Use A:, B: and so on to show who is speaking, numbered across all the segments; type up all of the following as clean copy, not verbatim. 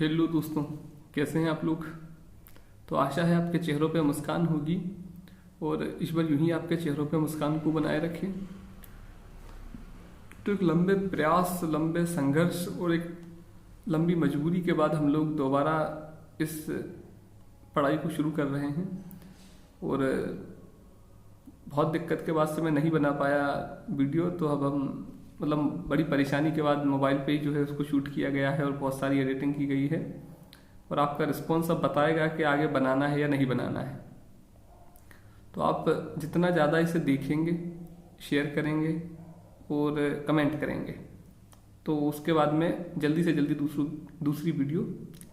A: Hello दोस्तों, कैसे हैं आप लोग। तो आशा है आपके चेहरों पे मुस्कान होगी और इस बार यूं ही आपके चेहरों पे मुस्कान को बनाए रखें। तो एक लंबे प्रयास, लंबे संघर्ष और एक लंबी मजबूरी के बाद हम लोग दोबारा इस पढ़ाई को शुरू कर रहे हैं। और बहुत दिक्कत के बाद से मैं नहीं बना पाया वीडियो, तो अब हम बड़ी परेशानी के बाद मोबाइल पे ही जो है उसको शूट किया गया है और बहुत सारी एडिटिंग की गई है। और आपका रिस्पॉन्स अब बताएगा कि आगे बनाना है या नहीं बनाना है। तो आप जितना ज़्यादा इसे देखेंगे, शेयर करेंगे और कमेंट करेंगे, तो उसके बाद मैं जल्दी से जल्दी दूसरी वीडियो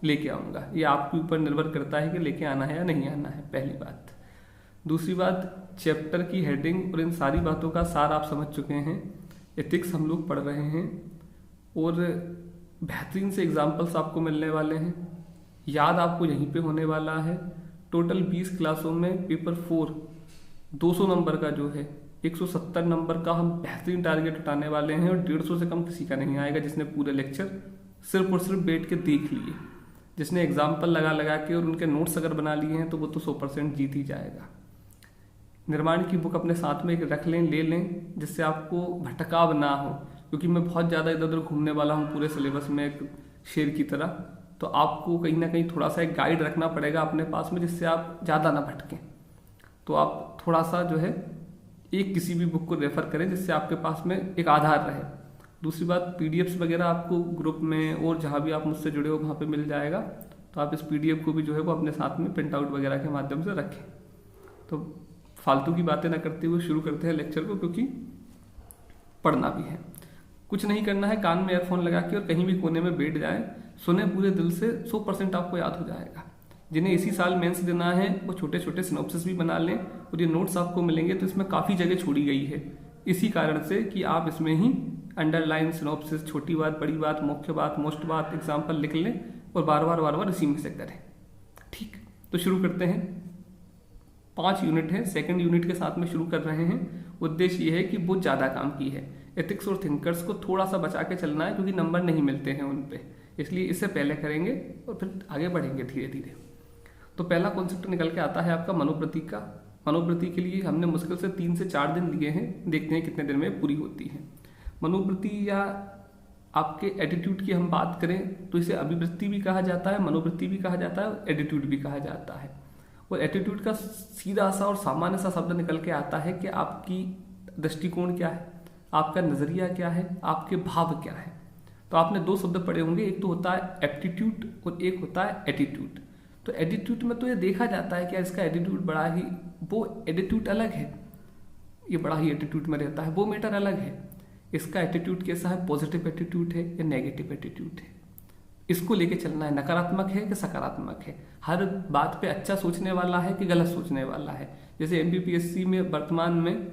A: लेके आऊँगा। ये आपके ऊपर निर्भर करता है कि लेके आना है या नहीं आना है, पहली बात। दूसरी बात, चैप्टर की हेडिंग और इन सारी बातों का सार आप समझ चुके हैं। एथिक्स हम लोग पढ़ रहे हैं और बेहतरीन से एग्जाम्पल्स आपको मिलने वाले हैं। याद आपको यहीं पे होने वाला है। टोटल 20 क्लासों में पेपर 4 200 नंबर का जो है 170 नंबर का हम बेहतरीन टारगेट उठाने वाले हैं। और 150 से कम किसी का नहीं आएगा जिसने पूरे लेक्चर सिर्फ और सिर्फ बैठ के देख लिए। जिसने एग्जाम्पल लगा लगा के और उनके नोट्स अगर बना लिए हैं तो वो तो 100% जीत ही जाएगा। निर्माण की बुक अपने साथ में एक रख लें, ले लें, जिससे आपको भटकाव ना हो, क्योंकि मैं बहुत ज़्यादा इधर उधर घूमने वाला हूँ पूरे सिलेबस में एक शेर की तरह। तो आपको कहीं ना कहीं थोड़ा सा एक गाइड रखना पड़ेगा अपने पास में, जिससे आप ज़्यादा ना भटकें। तो आप थोड़ा सा जो है एक किसी भी बुक को रेफर करें जिससे आपके पास में एक आधार रहे। दूसरी बात, PDFs वगैरह आपको ग्रुप में और जहाँ भी आप मुझसे जुड़े हो वहाँ पे मिल जाएगा। तो आप इस PDF को भी जो है वो अपने साथ में प्रिंट आउट वगैरह के माध्यम से रखें। तो फालतू की बातें ना करते हुए शुरू करते हैं लेक्चर को, क्योंकि पढ़ना भी है। कुछ नहीं करना है, कान में एयरफोन लगा के और कहीं भी कोने में बैठ जाएं, सुने पूरे दिल से, 100% आपको याद हो जाएगा। जिन्हें इसी साल मेंस देना है वो छोटे छोटे सिनॉप्सिस भी बना लें। और ये नोट्स आपको मिलेंगे तो इसमें काफ़ी जगह छोड़ी गई है, इसी कारण से कि आप इसमें ही अंडरलाइन, सिनॉप्सिस, छोटी बात, बड़ी बात, मुख्य बात, मोस्ट बात, एग्जाम्पल लिख लें और बार बार इसी में से करें। ठीक, तो शुरू करते हैं। 5 यूनिट है, सेकंड यूनिट के साथ में शुरू कर रहे हैं। उद्देश्य ये है कि बहुत ज़्यादा काम की है। एथिक्स और थिंकर्स को थोड़ा सा बचा के चलना है, क्योंकि नंबर नहीं मिलते हैं उन पे, इसलिए इससे पहले करेंगे और फिर आगे बढ़ेंगे धीरे धीरे। तो पहला कॉन्सेप्ट निकल के आता है आपका मनोवृत्ति का। मनोवृत्ति के लिए हमने मुश्किल से 3 से 4 दिन लिए हैं, देखते हैं कितने दिन में पूरी होती है। मनोवृत्ति या आपके एटीट्यूड की हम बात करें तो इसे अभिवृत्ति भी कहा जाता है, मनोवृत्ति भी कहा जाता है और एटीट्यूड भी कहा जाता है। और एटीट्यूड का सीधा सा और सामान्य सा शब्द निकल के आता है कि आपकी दृष्टिकोण क्या है, आपका नजरिया क्या है, आपके भाव क्या है। तो आपने 2 शब्द पढ़े होंगे, एक तो होता है एप्टीट्यूड और एक होता है एटीट्यूड। तो एटीट्यूड में तो ये देखा जाता है कि इसका एटीट्यूड बड़ा ही, वो एटीट्यूड अलग है, ये बड़ा ही एटीट्यूड में रहता है, वो मैटर अलग है। इसका एटीट्यूड कैसा है, पॉजिटिव एटीट्यूड है या नेगेटिव एटीट्यूड है, इसको लेके चलना है। नकारात्मक है कि सकारात्मक है, हर बात पे अच्छा सोचने वाला है कि गलत सोचने वाला है। जैसे MPPSC में वर्तमान में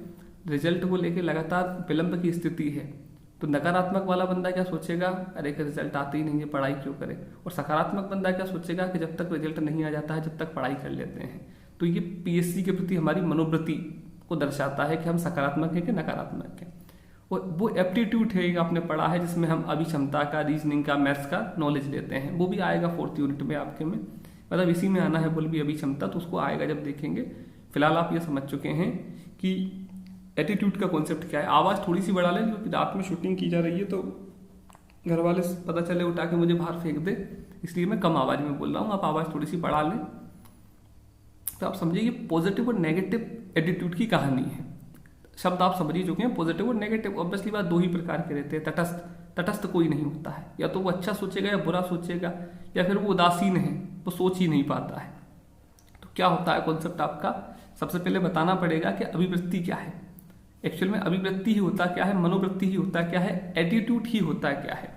A: रिजल्ट को लेके लगातार विलंब की स्थिति है, तो नकारात्मक वाला बंदा क्या सोचेगा, अरे कि रिजल्ट आते ही नहीं है, पढ़ाई क्यों करे। और सकारात्मक बंदा क्या सोचेगा कि जब तक रिजल्ट नहीं आ जाता है, जब तक पढ़ाई कर लेते हैं। तो ये PSC के प्रति हमारी मनोवृत्ति को दर्शाता है कि हम सकारात्मक है कि नकारात्मक है। और वो एप्टीट्यूड है, आपने पढ़ा है, जिसमें हम अभिक्षमता का, रीजनिंग का, मैथ्स का नॉलेज लेते हैं। वो भी आएगा 4th यूनिट में आपके में, मतलब इसी में आना है बोल भी अभिक्षमता, तो उसको आएगा जब देखेंगे। फिलहाल आप ये समझ चुके हैं कि एटीट्यूड का कॉन्सेप्ट क्या है। आवाज़ थोड़ी सी बढ़ा लें, क्योंकि रात में शूटिंग की जा रही है, तो घर वाले पता चले उठा के मुझे बाहर फेंक दे, इसलिए मैं कम आवाज़ में बोल रहा हूँ। आप आवाज़ थोड़ी सी बढ़ा लें तो आप समझिए ये पॉजिटिव और नेगेटिव एटीट्यूड की कहानी है। शब्द आप समझ ही चुके हैं, पॉजिटिव और नेगेटिव। ऑब्वियसली बात 2 ही प्रकार के रहते हैं। तटस्थ कोई नहीं होता है, या तो वो अच्छा सोचेगा या बुरा सोचेगा, या फिर वो उदासीन है, वो सोच ही नहीं पाता है। तो क्या होता है कॉन्सेप्ट आपका, सबसे पहले बताना पड़ेगा कि अभिवृत्ति क्या है। एक्चुअल में अभिवृत्ति ही होता क्या है, मनोवृत्ति ही होता क्या है, एटीट्यूड ही होता क्या है।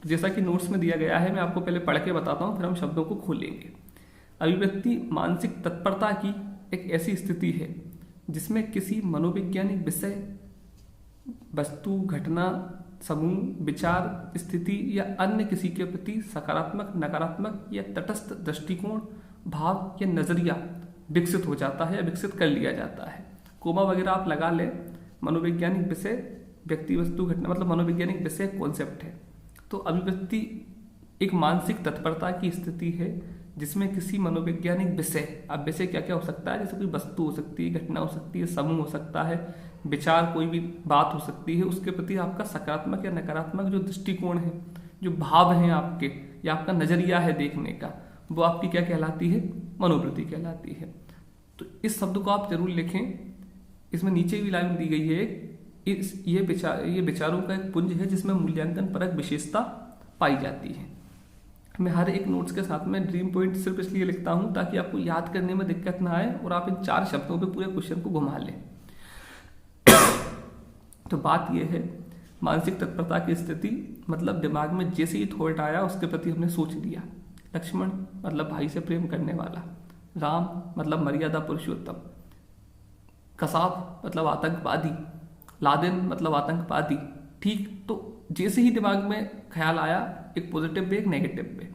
A: तो जैसा कि नोट्स में दिया गया है, मैं आपको पहले पढ़ के बताता हूँ, फिर हम शब्दों को खोलेंगे। अभिवृत्ति मानसिक तत्परता की एक ऐसी स्थिति है जिसमें किसी मनोवैज्ञानिक विषय, वस्तु, घटना, समूह, विचार, स्थिति या अन्य किसी के प्रति सकारात्मक, नकारात्मक या तटस्थ दृष्टिकोण, भाव या नजरिया विकसित हो जाता है या विकसित कर लिया जाता है। कोमा वगैरह आप लगा लें। मनोवैज्ञानिक विषय, व्यक्ति, वस्तु, घटना, मतलब मनोवैज्ञानिक विषय कॉन्सेप्ट है। तो अभिवृत्ति एक मानसिक तत्परता की स्थिति है जिसमें किसी मनोवैज्ञानिक विषय, अब विषय क्या क्या हो सकता है, जैसे कोई वस्तु हो सकती है, घटना हो सकती है, समूह हो सकता है, विचार, कोई भी बात हो सकती है, उसके प्रति आपका सकारात्मक या नकारात्मक जो दृष्टिकोण है, जो भाव हैं आपके, या आपका नजरिया है देखने का, वो आपकी क्या कहलाती है, मनोवृत्ति कहलाती है। तो इस शब्द को आप जरूर लिखें। इसमें नीचे भी लाइन दी गई है, ये विचारों का एक पुंज है जिसमें मूल्यांकन परक विशेषता पाई जाती है। मैं हर एक नोट्स के साथ में ड्रीम पॉइंट सिर्फ इसलिए लिखता हूं ताकि आपको याद करने में दिक्कत ना आए और आप इन 4 शब्दों पे पूरे क्वेश्चन को घुमा लें। तो बात यह है, मानसिक तत्परता की स्थिति मतलब दिमाग में जैसे ही थॉट आया उसके प्रति हमने सोच लिया। लक्ष्मण मतलब भाई से प्रेम करने वाला, राम मतलब मर्यादा पुरुषोत्तम, कसाब मतलब आतंकवादी, लादेन मतलब आतंकवादी। ठीक, तो जैसे ही दिमाग में ख्याल आया, एक पॉजिटिव पे एक नेगेटिव पे,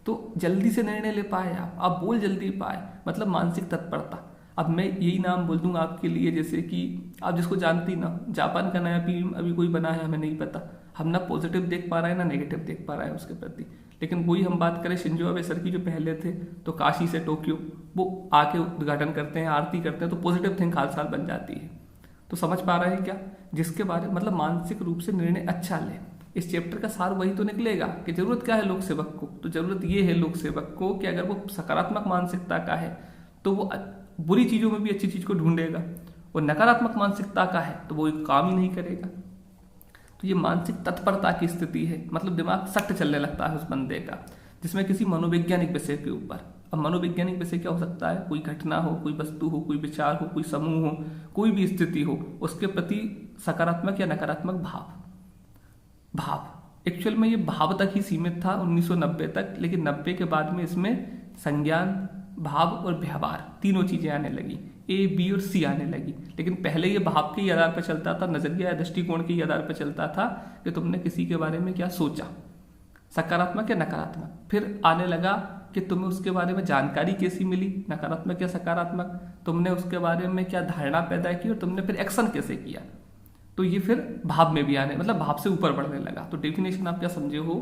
A: तो जल्दी से निर्णय ले पाए आप बोल जल्दी पाए, मतलब मानसिक तत्परता। अब मैं यही नाम बोल दूंगा आपके लिए, जैसे कि आप जिसको जानती ना, जापान का नया पीएम अभी कोई बना है, हमें नहीं पता, हम ना पॉजिटिव देख पा रहे हैं ना नेगेटिव देख पा रहे हैं उसके प्रति। लेकिन वही हम बात करें शिंजो अबे सर की जो पहले थे, तो काशी से टोक्यो वो आके उद्घाटन करते हैं, आरती करते हैं, तो पॉजिटिव थिंक हर साल बन जाती है। तो समझ पा रहे हैं क्या, जिसके बारे मतलब मानसिक रूप से निर्णय अच्छा ले। इस चैप्टर का सार वही तो निकलेगा कि जरूरत क्या है लोक सेवक को, तो जरूरत ये है लोक सेवक को कि अगर वो सकारात्मक मानसिकता का है तो वो बुरी चीजों में भी अच्छी चीज को ढूंढेगा, और नकारात्मक मानसिकता का है तो वो काम ही नहीं करेगा। तो ये मानसिक तत्परता की स्थिति है, मतलब दिमाग सख्त चलने लगता है उस बंदे का, जिसमें किसी मनोवैज्ञानिक विषय के ऊपर। अब मनोवैज्ञानिक विषय क्या हो सकता है, कोई घटना हो, कोई वस्तु हो, कोई विचार हो, कोई समूह हो, कोई भी स्थिति हो, उसके प्रति सकारात्मक या नकारात्मक भाव एक्चुअल में ये भाव तक ही सीमित था 1990 तक, लेकिन 90 के बाद में इसमें संज्ञान, भाव और व्यवहार तीनों चीजें आने लगी, ए बी और सी आने लगी। लेकिन पहले ये भाव के ही आधार पर चलता था, नजरिया या दृष्टिकोण के ही आधार पर चलता था कि तुमने किसी के बारे में क्या सोचा, सकारात्मक या नकारात्मक। फिर आने लगा कि तुम्हें उसके बारे में जानकारी कैसी मिली, नकारात्मक या सकारात्मक, तुमने उसके बारे में क्या धारणा पैदा की और तुमने फिर एक्शन कैसे किया। तो ये फिर भाव में भी आने, मतलब भाव से ऊपर बढ़ने लगा। तो डेफिनेशन आप क्या समझे हो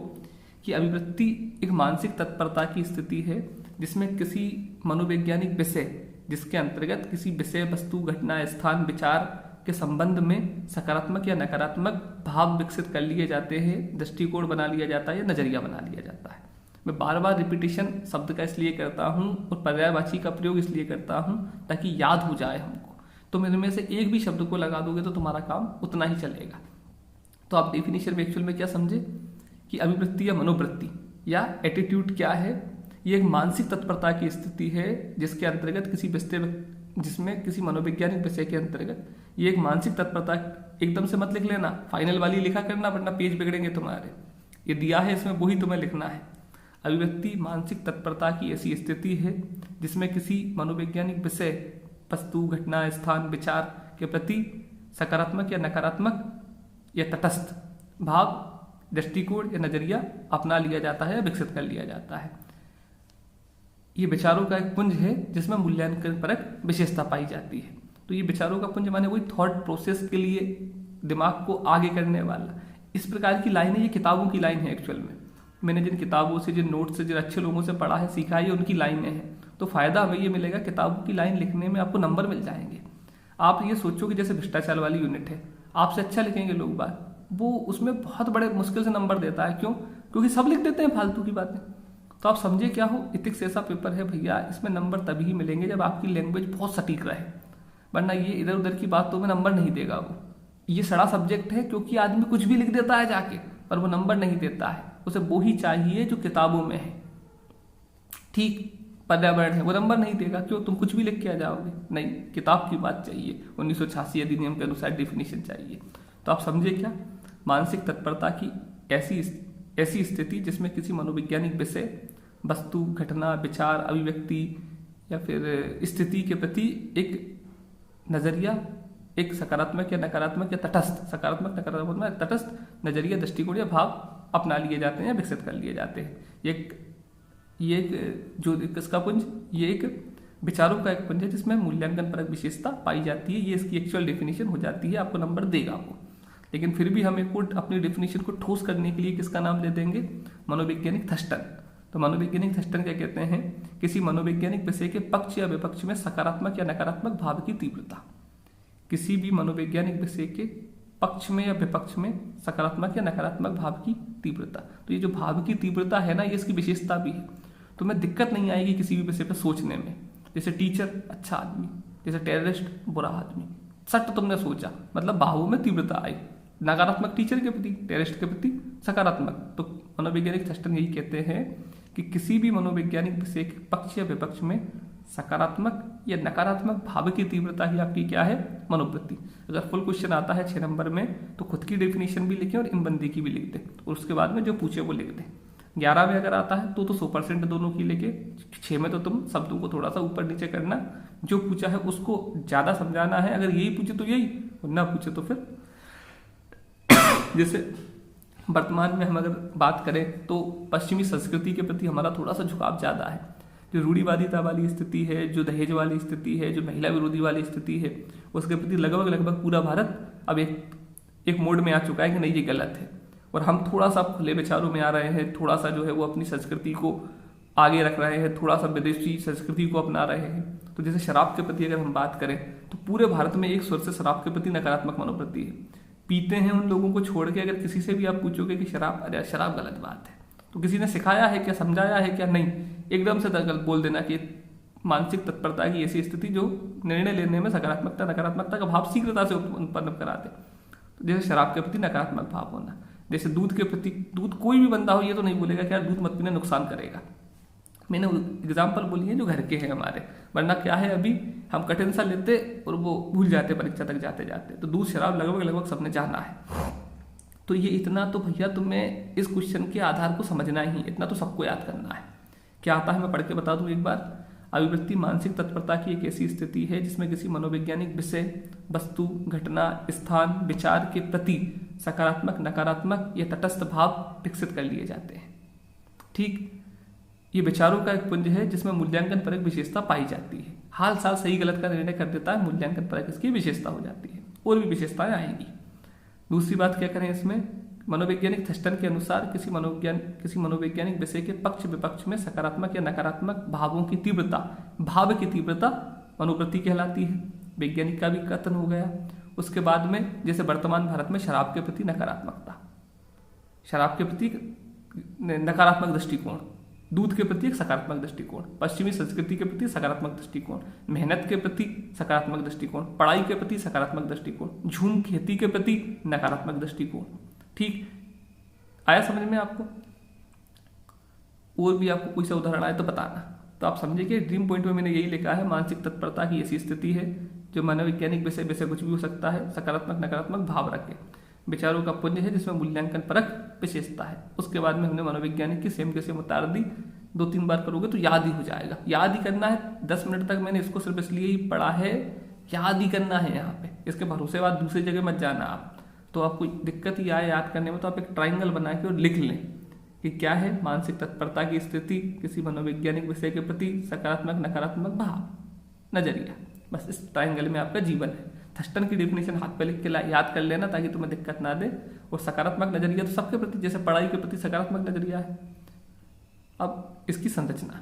A: कि अभिवृत्ति एक मानसिक तत्परता की स्थिति है जिसमें किसी मनोवैज्ञानिक विषय, जिसके अंतर्गत किसी विषय, वस्तु, घटना, स्थान, विचार के संबंध में सकारात्मक या नकारात्मक भाव विकसित कर लिए जाते हैं, दृष्टिकोण बना लिया जाता है या नजरिया बना लिया जाता है। मैं बार बार रिपीटिशन शब्द का इसलिए करता हूँ और पर्यायवाची का प्रयोग इसलिए करता हूँ ताकि याद हो जाए हमको। तो मेरे में से एक भी शब्द को लगा दोगे तो तुम्हारा काम उतना ही चलेगा। तो आप डेफिनेशन में एक्चुअल में क्या समझे कि अभिवृत्ति या मनोवृत्ति या एटीट्यूड क्या है, ये एक मानसिक तत्परता की स्थिति है जिसके अंतर्गत किसी विषय, जिसमें किसी मनोवैज्ञानिक विषय के अंतर्गत ये एक मानसिक तत्परता, एकदम से मत लिख लेना, फाइनल वाली लिखा करना वरना पेज बिगड़ेंगे तुम्हारे। ये दिया है इसमें वही तुम्हें लिखना है। अभिव्यक्ति मानसिक तत्परता की ऐसी स्थिति है जिसमें किसी मनोवैज्ञानिक विषय, वस्तु, घटना, स्थान, विचार के प्रति सकारात्मक या नकारात्मक या तटस्थ भाव, दृष्टिकोण या नजरिया अपना लिया जाता है या विकसित कर लिया जाता है। ये विचारों का एक पुंज है जिसमें मूल्यांकन परक विशेषता पाई जाती है। तो ये विचारों का पुंज माने वही थॉट प्रोसेस के लिए दिमाग को आगे करने वाला, इस प्रकार की लाइन है। ये किताबों की लाइन है एक्चुअल में, मैंने जिन किताबों से, जिन नोट से, जिन अच्छे लोगों से पढ़ा है, सीखा है, उनकी लाइनें हैं। तो फायदा हमें ये मिलेगा, किताबों की लाइन लिखने में आपको नंबर मिल जाएंगे। आप ये सोचो कि जैसे भ्रष्टाचार वाली यूनिट है, आपसे अच्छा लिखेंगे लोग बात, वो उसमें बहुत बड़े मुश्किल से नंबर देता है। क्यों? क्योंकि सब लिख देते हैं फालतू की बातें। तो आप समझे क्या हो, इथिक्स ऐसा पेपर है भैया, इसमें नंबर तभी मिलेंगे जब आपकी लैंग्वेज बहुत सटीक रहे, वरना ये इधर उधर की बातों में नंबर नहीं देगा वो। ये सड़ा सब्जेक्ट है क्योंकि आदमी कुछ भी लिख देता है जाके, पर वो नंबर नहीं देता है। उसे वो ही चाहिए जो किताबों में है। ठीक, पर्यावरण है, वो नंबर नहीं देगा। क्यों? तुम कुछ भी लिख के आ जाओगे, नहीं, किताब की बात चाहिए, 1986 अधिनियम के अनुसार डेफिनेशन चाहिए। तो आप समझे क्या, मानसिक तत्परता की ऐसी स्थिति जिसमें किसी मनोवैज्ञानिक विषय, वस्तु, घटना, विचार, अभिव्यक्ति या फिर स्थिति के प्रति एक नजरिया, एक सकारात्मक या नकारात्मक या तटस्थ, सकारात्मक नकारात्मक तटस्थ नजरिया, दृष्टिकोण या भाव अपना लिए जाते हैं या विकसित कर लिए जाते हैं। ये एक जो इसका पुंज, ये एक विचारों का एक पुंज है जिसमें मूल्यांकन परक विशेषता पाई जाती है। ये इसकी एक्चुअल डेफिनेशन हो जाती है, आपको नंबर देगा वो। लेकिन फिर भी हम एक अपनी डेफिनेशन को ठोस करने के लिए किसका नाम दे देंगे, मनोवैज्ञानिक थर्स्टन। तो मनोवैज्ञानिक थर्स्टन क्या कहते हैं, किसी मनोवैज्ञानिक विषय के पक्ष या विपक्ष में सकारात्मक या नकारात्मक भाव की तीव्रता। किसी भी मनोवैज्ञानिक विषय के पक्ष में या विपक्ष में सकारात्मक या नकारात्मक भाव की तीव्रता। तो ये जो भाव की तीव्रता है ना, ये इसकी विशेषता भी है। तो मैं दिक्कत नहीं आएगी किसी भी विषय पर सोचने में। जैसे टीचर अच्छा आदमी, जैसे टेररिस्ट बुरा आदमी, सट तुमने सोचा, मतलब भावों में तीव्रता आई, नकारात्मक टीचर के प्रति, टेररिस्ट के प्रति सकारात्मक। तो मनोवैज्ञानिक थर्स्टन यही कहते हैं कि किसी भी मनोवैज्ञानिक विषय के पक्ष या विपक्ष में सकारात्मक या नकारात्मक भाव की तीव्रता ही आपकी क्या है, मनोवृत्ति। अगर फुल क्वेश्चन आता है 6 नंबर में तो खुद की डेफिनेशन भी लिखें और इन बंदी की भी लिख दें, और उसके बाद में जो पूछे वो लिख दें। 11 में अगर आता है तो 100% दोनों की लेके, 6 में तो तुम शब्दों को थोड़ा सा ऊपर नीचे करना, जो पूछा है उसको ज्यादा समझाना है। अगर यही पूछे तो यही, और ना पूछे तो फिर जैसे वर्तमान में हम अगर बात करें तो पश्चिमी संस्कृति के प्रति हमारा थोड़ा सा झुकाव ज्यादा है। जो रूढ़िवादिता वाली स्थिति है, जो दहेज वाली स्थिति है, जो महिला विरोधी वाली स्थिति है, उसके प्रति लगभग पूरा भारत अब एक मोड में आ चुका है कि नहीं ये गलत है। और हम थोड़ा सा खुले विचारों में आ रहे हैं, थोड़ा सा जो है वो अपनी संस्कृति को आगे रख रहे हैं, थोड़ा सा विदेशी संस्कृति को अपना रहे हैं। तो जैसे शराब के प्रति अगर हम बात करें तो पूरे भारत में एक स्वर से शराब के प्रति नकारात्मक मनोवृत्ति है। पीते हैं उन लोगों को छोड़ के, अगर किसी से भी आप पूछोगे कि शराब, अरे शराब गलत बात है, तो किसी ने सिखाया है क्या, समझाया है क्या, नहीं, एकदम से गलत बोल देना कि मानसिक तत्परता की ऐसी स्थिति जो निर्णय लेने में सकारात्मकता नकारात्मकता का भाव शीघ्रता से उत्पन्न कराते। तो जैसे शराब के प्रति नकारात्मक भाव होना, जैसे दूध के प्रति, दूध कोई भी बंदा हो ये तो नहीं बोलेगा कि यार दूध मत पीना, नुकसान करेगा। मैंने एग्जाम्पल बोली है जो घर के हैं हमारे, वरना क्या है अभी हम कठिन सा लेते और वो भूल जाते परीक्षा तक जाते जाते। तो दूध शराब लगभग सबने जाना है। तो ये इतना तो भैया तुम्हें इस क्वेश्चन के आधार को समझना ही, इतना तो सबको याद करना है। क्या आता है मैं पढ़ के बता दूं एक बार। अभिवृत्ति मानसिक तत्परता की एक ऐसी स्थिति है जिसमें किसी मनोवैज्ञानिक विषय, वस्तु, घटना, स्थान, विचार के प्रति सकारात्मक, नकारात्मक या तटस्थ भाव विकसित कर लिए जाते हैं। ठीक, ये विचारों का एक पुंज है जिसमें मूल्यांकन परक विशेषता पाई जाती है। हाल साल सही गलत का निर्णय कर देता है, मूल्यांकन परक इसकी विशेषता हो जाती है। और भी विशेषताएं आएंगी। दूसरी बात क्या करें इसमें, मनोवैज्ञानिक थर्स्टन के अनुसार किसी मनोवैज्ञानिक विषय के पक्ष विपक्ष में सकारात्मक या नकारात्मक भावों की तीव्रता, भाव की तीव्रता मनोवृत्ति कहलाती है। वैज्ञानिक का भी कथन हो गया। उसके बाद में जैसे वर्तमान भारत में शराब के प्रति नकारात्मकता, शराब के प्रति नकारात्मक दृष्टिकोण, दूध के प्रति एक सकारात्मक दृष्टिकोण, पश्चिमी संस्कृति के प्रति सकारात्मक दृष्टिकोण, मेहनत के प्रति सकारात्मक दृष्टिकोण, पढ़ाई के प्रति सकारात्मक दृष्टिकोण, झूम खेती के प्रति नकारात्मक दृष्टिकोण। ठीक आया समझ में आपको? और भी आपको कोई सा उदाहरण आए तो बताना। तो आप समझे कि ड्रीम पॉइंट में मैंने यही लिखा है, मानसिक तत्परता की ऐसी स्थिति है जो मनोवैज्ञानिक विषय कुछ भी हो सकता है, सकारात्मक नकारात्मक भाव रखे, विचारों का पुंज है जिसमें मूल्यांकन परक विशेषता है। उसके बाद में हमने मनोवैज्ञानिक की सेम के सेम उतार दी। 2-3 बार करोगे तो याद ही हो जाएगा। याद ही करना है, 10 मिनट तक मैंने इसको सिर्फ इसलिए ही पढ़ा है, याद ही करना है यहाँ पे। इसके भरोसे बाद दूसरी जगह मत जाना आप। तो आपको दिक्कत ही आए याद करने में तो आप एक ट्राइंगल बना के और लिख लें कि क्या है मानसिक तत्परता की स्थिति किसी मनोवैज्ञानिक विषय के प्रति सकारात्मक नकारात्मक भाव, नजरिया। बस इस ट्राइंगल में आपका जीवन है। थर्स्टन की डेफिनेशन हाथ पे लिख के याद कर लेना ताकि तुम्हें दिक्कत ना दे। और सकारात्मक नजरिया तो सबके प्रति, जैसे पढ़ाई के प्रति सकारात्मक नजरिया है। अब इसकी संरचना,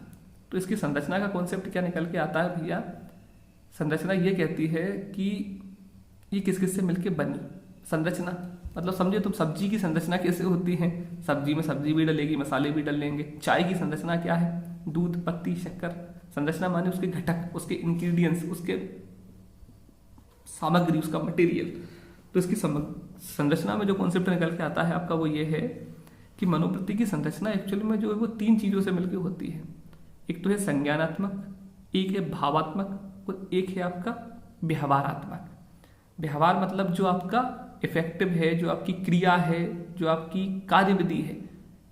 A: तो इसकी संरचना का कॉन्सेप्ट क्या निकल के आता है भैया? संरचना ये कहती है कि ये किस किस से मिलके बनी। संरचना मतलब समझे तुम, सब्जी की संरचना कैसे होती है? सब्जी में सब्जी भी डलेगी, मसाले भी डल लेंगे। चाय की संरचना क्या है? दूध, पत्ती, शक्कर। संरचना माने उसके घटक, उसके इंग्रेडिएंट्स, उसके सामग्री, उसका मटेरियल। तो इसकी संरचना में जो कॉन्सेप्ट निकल के आता है आपका वो ये है कि मनोवृत्ति की संरचना एक्चुअली में जो है वो 3 चीजों से मिलकर होती है। एक तो है संज्ञानात्मक, एक है भावात्मक और एक है आपका व्यवहारात्मक। व्यवहार मतलब जो आपका इफेक्टिव है, जो आपकी क्रिया है, जो आपकी कार्यविधि है।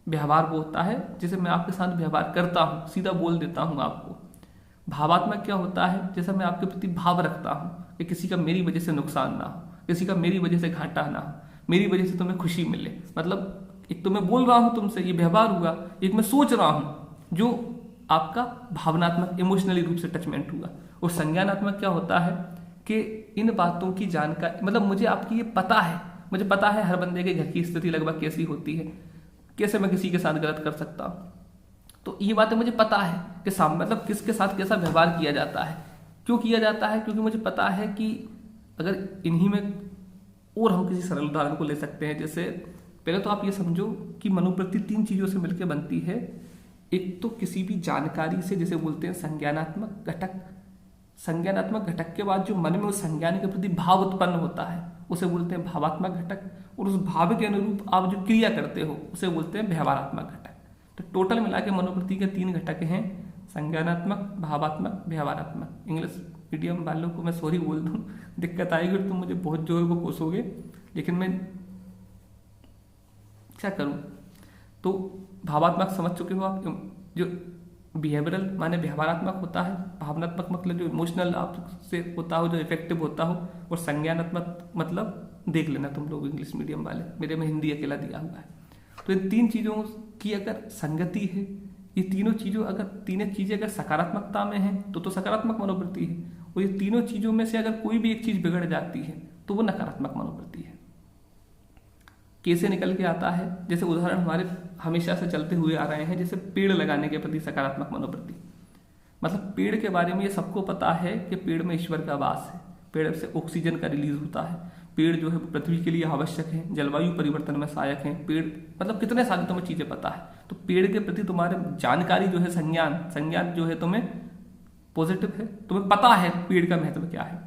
A: व्यवहार वो होता है जैसे मैं आपके साथ व्यवहार करता हूँ, सीधा बोल देता हूँ आपको। भावात्मक क्या होता है? जैसे मैं आपके प्रति भाव रखता हूँ कि किसी का मेरी वजह से नुकसान ना हो, किसी का मेरी वजह से घाटा ना हो, मेरी वजह से तुम्हें खुशी मिले। मतलब एक तो मैं बोल रहा हूँ तुमसे, ये व्यवहार हुआ। एक मैं सोच रहा हूँ, जो आपका भावनात्मक इमोशनली रूप से टचमेंट हुआ। और संज्ञानात्मक क्या होता है कि इन बातों की जानकारी, मतलब मुझे आपकी ये पता है मुझे पता है हर बंदे के घर की स्थिति लगभग कैसी होती है, कैसे मैं किसी के साथ गलत कर सकता हूँ। तो ये बातें मुझे पता है कि मतलब किसके साथ कैसा व्यवहार किया जाता है, क्यों किया जाता है, क्योंकि मुझे पता है कि अगर इन्हीं में, और हम किसी सरल उदाहरण को ले सकते हैं। जैसे पहले तो आप ये समझो कि मनोवृत्ति 3 चीज़ों से मिलकर बनती है। एक तो किसी भी जानकारी से, जैसे बोलते हैं संज्ञानात्मक घटक, संज्ञानात्मक घटक के बाद जो मन में उस संज्ञान के प्रति भाव उत्पन्न होता है उसे बोलते हैं भावात्मक घटक, और उस भाव के अनुरूप आप जो क्रिया करते हो उसे बोलते हैं व्यवहारात्मक घटक। तो टोटल मिला के मनोवृत्ति के 3 घटक हैं, संज्ञानात्मक, भावात्मक, व्यवहारात्मक। इंग्लिश मीडियम वालों को मैं सॉरी बोल दूं, दिक्कत आएगी और तुम मुझे बहुत जोर को कोसोगे, लेकिन मैं क्या करूं। तो भावात्मक समझ चुके हो आप, जो बिहेवियरल माने व्यवहारात्मक होता है, भावनात्मक मतलब जो इमोशनल आपसे होता हो, जो इफेक्टिव होता हो, और संज्ञानात्मक मतलब देख लेना तुम लोग इंग्लिश मीडियम वाले, मेरे में हिंदी अकेला दिया हुआ है। तो इन 3 चीज़ों की अगर संगति है, ये तीनों चीज़ें अगर सकारात्मकता में हैं तो सकारात्मक मनोवृत्ति है, और ये तीनों चीज़ों में से अगर कोई भी एक चीज़ बिगड़ जाती है तो वो नकारात्मक मनोवृत्ति है। कैसे निकल के आता है, जैसे उदाहरण हमारे हमेशा से चलते हुए आ रहे हैं, जैसे पेड़ लगाने के प्रति सकारात्मक मनोवृत्ति। मतलब पेड़ के बारे में ये सबको पता है कि पेड़ में ईश्वर का वास है, पेड़ से ऑक्सीजन का रिलीज होता है, पेड़ जो है पृथ्वी के लिए आवश्यक है, जलवायु परिवर्तन में सहायक है, पेड़ मतलब कितने सारे तुम्हें चीजें पता है। तो पेड़ के प्रति तुम्हारे जानकारी जो है, संज्ञान जो है तुम्हें पॉजिटिव है, तुम्हें पता है पेड़ का महत्व क्या है।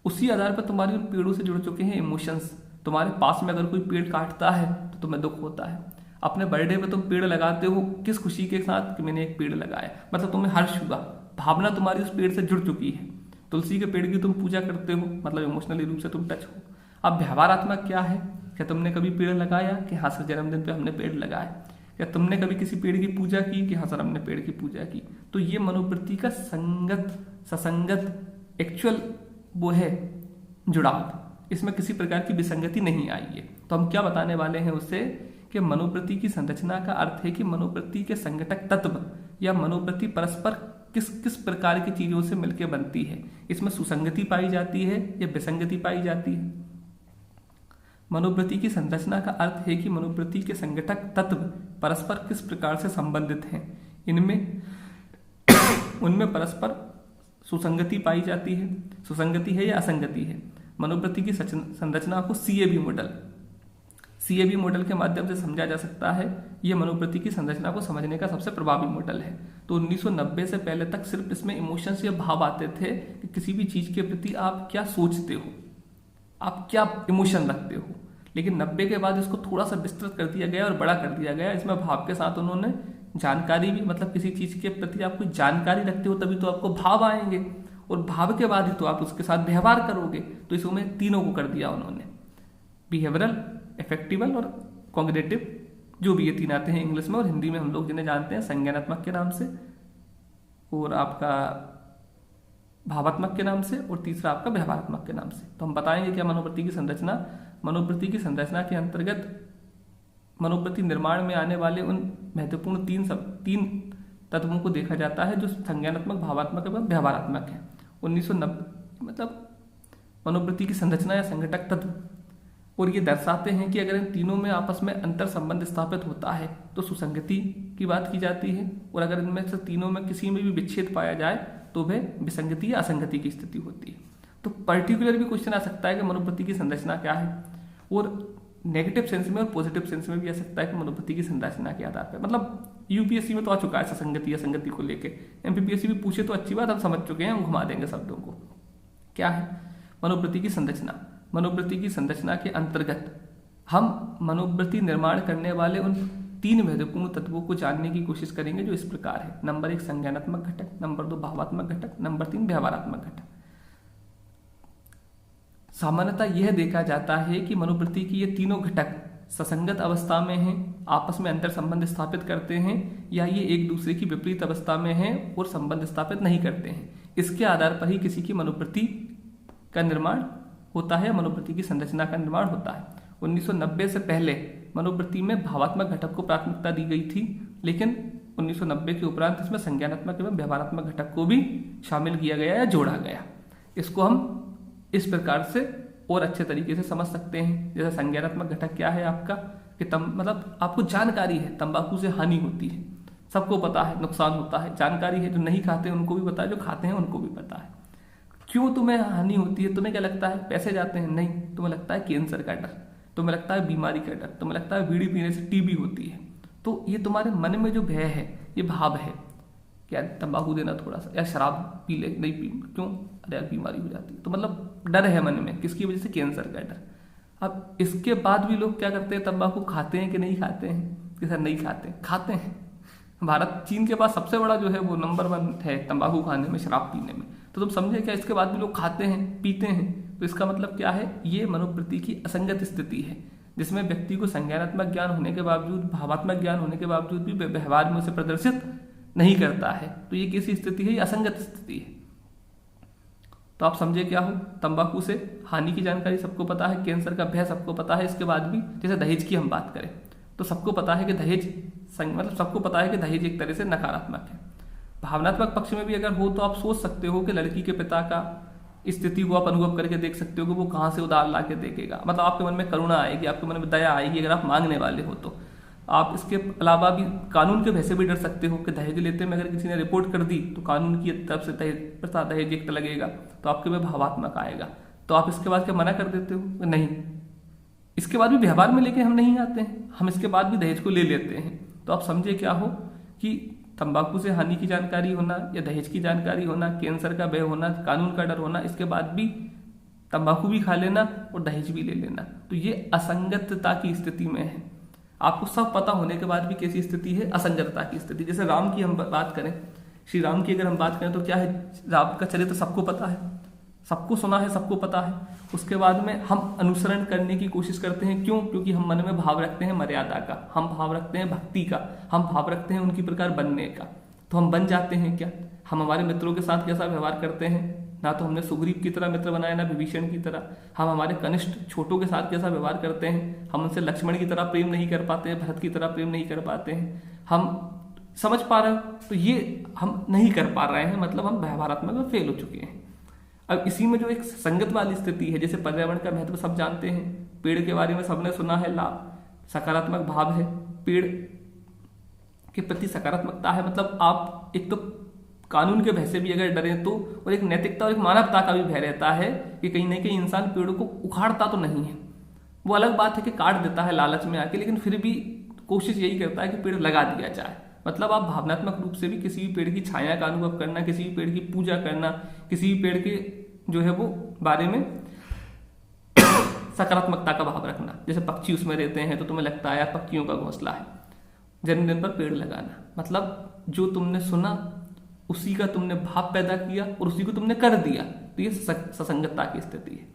A: उसी आधार पर तुम्हारे उन पेड़ों से जुड़ चुके हैं इमोशंस। तुम्हारे पास में अगर कोई पेड़ काटता है तो तुम्हें दुख होता है। अपने बर्थडे पे तुम पेड़ लगाते हो किस खुशी के साथ कि मैंने एक पेड़ लगाया, मतलब तुम्हें हर्ष हुआ, भावना तुम्हारी उस पेड़ से जुड़ चुकी है। तुलसी के पेड़ की तुम पूजा करते हो, मतलब इमोशनली रूप से तुम टच हो। अब व्यवहारात्मक क्या है, क्या तुमने कभी पेड़ लगाया कि हाँ सर जन्मदिन पे हमने पेड़ लगाया, क्या तुमने कभी किसी पेड़ की पूजा की कि हाँ सर हमने पेड़ की पूजा की। तो ये मनोवृत्ति का ससंगत एक्चुअल वो है जुड़ाव, इसमें किसी प्रकार की विसंगति नहीं आई है। तो हम क्या बताने वाले हैं उससे कि मनोवृत्ति की संरचना का अर्थ है कि मनोवृत्ति के संगठक तत्व या मनोवृत्ति परस्पर किस प्रकार की चीजों से मिलकर बनती है। इसमें सुसंगति पाई जाती है या विसंगति पाई जाती है। मनोवृत्ति की संरचना का अर्थ है कि मनोवृत्ति के संगठक तत्व परस्पर किस प्रकार से संबंधित हैं, उनमें परस्पर सुसंगति पाई जाती है, सुसंगति है या असंगति है। मनोवृत्ति की संरचना को सीएबी मॉडल के माध्यम से समझा जा सकता है। यह मनोवृत्ति की संरचना को समझने का सबसे प्रभावी मॉडल है। तो 1990 से पहले तक सिर्फ इसमें इमोशंस या भाव आते थे कि किसी भी चीज के प्रति आप क्या सोचते हो, आप क्या इमोशन रखते हो। लेकिन 90 के बाद इसको थोड़ा सा विस्तृत कर दिया गया और बड़ा कर दिया गया। इसमें भाव के साथ उन्होंने जानकारी भी, मतलब किसी चीज के प्रति आप कोई जानकारी रखते हो तभी तो आपको भाव आएंगे, और भाव के बाद ही तो आप उसके साथ व्यवहार करोगे। तो इसमें तीनों को कर दिया उन्होंने, बिहेवियरल, इफेक्टिवल और कॉग्निटिव, जो भी ये 3 आते हैं इंग्लिश में, और हिंदी में हम लोग जिन्हें जानते हैं संज्ञानात्मक के नाम से, और आपका भावात्मक के नाम से, और तीसरा आपका व्यवहारात्मक के नाम से। तो हम बताएंगे क्या मनोवृत्ति की संरचना। मनोवृत्ति की संरचना के अंतर्गत मनोवृत्ति निर्माण में आने वाले उन महत्वपूर्ण 3 तत्वों को देखा जाता है जो संज्ञानात्मक, भावात्मक एवं व्यवहारात्मक है। 1990 मतलब मनोवृत्ति की संरचना या संघटक तत्व, और ये दर्शाते हैं कि अगर इन तीनों में आपस में अंतर संबंध स्थापित होता है तो सुसंगति की बात की जाती है, और अगर इनमें से तीनों में किसी में भी विच्छेद पाया जाए तो वह विसंगति या असंगति की स्थिति होती है। तो पर्टिकुलर भी क्वेश्चन आ सकता है कि मनोवृत्ति की संरचना क्या है, और नेगेटिव सेंस में और पॉजिटिव सेंस में भी आ सकता है कि मनोवृत्ति की संरचना के आधार पर। मतलब यूपीएससी में तो आ चुका है संगति या संगति को लेके, एमपीपीएससी भी पूछे तो अच्छी बात, हम समझ चुके हैं, हम घुमा देंगे शब्दों को। क्या है मनोवृत्ति की संरचना? मनोवृत्ति की संरचना के अंतर्गत हम मनोवृत्ति निर्माण करने वाले उन 3 महत्वपूर्ण तत्वों को जानने की कोशिश करेंगे जो इस प्रकार है। नंबर 1 संज्ञानात्मक घटक, नंबर 2 भावात्मक घटक, नंबर 3 व्यवहारात्मक घटक। सामान्यतः यह देखा जाता है कि मनोवृत्ति की ये तीनों घटक ससंगत अवस्था में हैं, आपस में अंतर संबंध स्थापित करते हैं, या ये एक दूसरे की विपरीत अवस्था में हैं और संबंध स्थापित नहीं करते हैं। इसके आधार पर ही किसी की मनोवृत्ति का निर्माण होता है, मनोवृत्ति की संरचना का निर्माण होता है। 1990 से पहले मनोवृत्ति में भावात्मक घटक को प्राथमिकता दी गई थी, लेकिन 1990 के उपरांत इसमें संज्ञानात्मक एवं व्यवहारात्मक घटक को भी शामिल किया गया या जोड़ा गया। इसको हम इस प्रकार से और अच्छे तरीके से समझ सकते हैं। जैसे संज्ञानात्मक घटक क्या है आपका, कि मतलब आपको जानकारी है तंबाकू से हानि होती है, सबको पता है नुकसान होता है, जानकारी है, जो नहीं खाते उनको भी पता है, जो खाते हैं उनको भी पता है। क्यों तुम्हें हानि होती है? तुम्हें क्या लगता है पैसे जाते हैं? नहीं, तुम्हें लगता है कैंसर का डर, तुम्हें लगता है बीमारी का डर, तुम्हें लगता है बीड़ी पीने से टीबी होती है। तो ये तुम्हारे मन में जो भय है, ये भाव है कि यार तंबाकू देना थोड़ा सा, या शराब पी ले, नहीं पी, क्यों, अरे यार बीमारी हो जाती है। तो मतलब डर है मन में, किसकी वजह से? कैंसर का डर। अब इसके बाद भी लोग क्या करते हैं, तंबाकू खाते हैं कि नहीं खाते हैं? कि सर नहीं खाते, खाते हैं। भारत चीन के पास सबसे बड़ा जो है वो नंबर 1 है तंबाकू खाने में, शराब पीने में। तो तुम समझे क्या, इसके बाद भी लोग खाते हैं पीते हैं? तो इसका मतलब क्या है, ये मनोवृत्ति की असंगत स्थिति है, जिसमें व्यक्ति को संज्ञानात्मक ज्ञान होने के बावजूद, भावात्मक ज्ञान होने के बावजूद भी व्यवहार में उसे प्रदर्शित नहीं करता है। तो ये कैसी स्थिति है? ये असंगत स्थिति है। तो आप समझे क्या हो, तंबाकू से हानि की जानकारी सबको पता है, कैंसर का भय सबको पता है, इसके बाद भी जैसे दहेज की हम बात करें तो सबको पता है कि दहेज मतलब सबको पता है कि दहेज एक तरह से नकारात्मक है। भावनात्मक पक्ष में भी अगर हो तो आप सोच सकते हो कि लड़की के पिता का स्थिति को आप अनुभव करके देख सकते हो कि वो कहाँ से उधार ला के देखेगा, मतलब आपके मन में करुणा आएगी, आपके मन में दया आएगी अगर आप मांगने वाले हो तो। आप इसके अलावा भी कानून के भय से भी डर सकते हो कि दहेज लेते में अगर किसी ने रिपोर्ट कर दी तो कानून की तरफ से दहेज एक्ट लगेगा, तो आपके में भावात्मक आएगा। तो आप इसके बाद क्या मना कर देते हो? नहीं, इसके बाद भी व्यवहार में लेके हम नहीं आते हैं, हम इसके बाद भी दहेज को ले लेते हैं। तो आप समझे क्या हो कि तंबाकू से हानि की जानकारी होना या दहेज की जानकारी होना, कैंसर का भय होना, कानून का डर होना, इसके बाद भी तंबाकू भी खा लेना और दहेज भी ले लेना, तो ये असंगतता की स्थिति में है। आपको सब पता होने के बाद भी कैसी स्थिति है? असंगतता की स्थिति। जैसे राम की हम बात करें, श्री राम की अगर हम बात करें तो क्या है, राम का चरित्र सबको पता है, सबको सुना है, सबको पता है। उसके बाद में हम अनुसरण करने की कोशिश करते हैं, क्यों? क्योंकि हम मन में भाव रखते हैं मर्यादा का, हम भाव रखते हैं भक्ति का, हम भाव रखते हैं उनकी प्रकार बनने का। तो हम बन जाते हैं क्या? हम हमारे मित्रों के साथ कैसा व्यवहार करते हैं, ना तो हमने सुग्रीव की तरह मित्र बनाया, ना विभीषण की तरह। हम हमारे कनिष्ठ छोटों के साथ कैसा व्यवहार करते हैं, हम उनसे लक्ष्मण की तरह प्रेम नहीं कर पाते हैं, भरत की तरह प्रेम नहीं कर पाते हैं। हम समझ पा रहे हो? तो ये हम नहीं कर पा रहे हैं, मतलब हम व्यवहारात्मक में फेल हो चुके हैं। अब इसी में जो एक संगत वाली स्थिति है, जैसे पर्यावरण का महत्व सब जानते हैं, पेड़ के बारे में सबने सुना है, लाभ सकारात्मक भाव है, पेड़ के प्रति सकारात्मकता है, मतलब आप एक तो कानून के भय से भी अगर डरे तो, और एक नैतिकता और एक मानवता का भी भय रहता है कि कहीं ना कहीं इंसान पेड़ों को उखाड़ता तो नहीं है। वो अलग बात है कि काट देता है लालच में आके, लेकिन फिर भी कोशिश यही करता है कि पेड़ लगा दिया जाए। मतलब आप भावनात्मक रूप से भी किसी भी पेड़ की छाया का अनुभव करना, किसी भी पेड़ की पूजा करना, किसी भी पेड़ के जो है वो बारे में सकारात्मकता का भाव रखना। जैसे पक्षी उसमें रहते हैं तो तुम्हें लगता है यार पक्षियों का घोंसला है, जन्मदिन पर पेड़ लगाना, मतलब जो तुमने सुना उसी का तुमने भाव पैदा किया और उसी को तुमने कर दिया, तो ये ससंगतता की स्थिति है।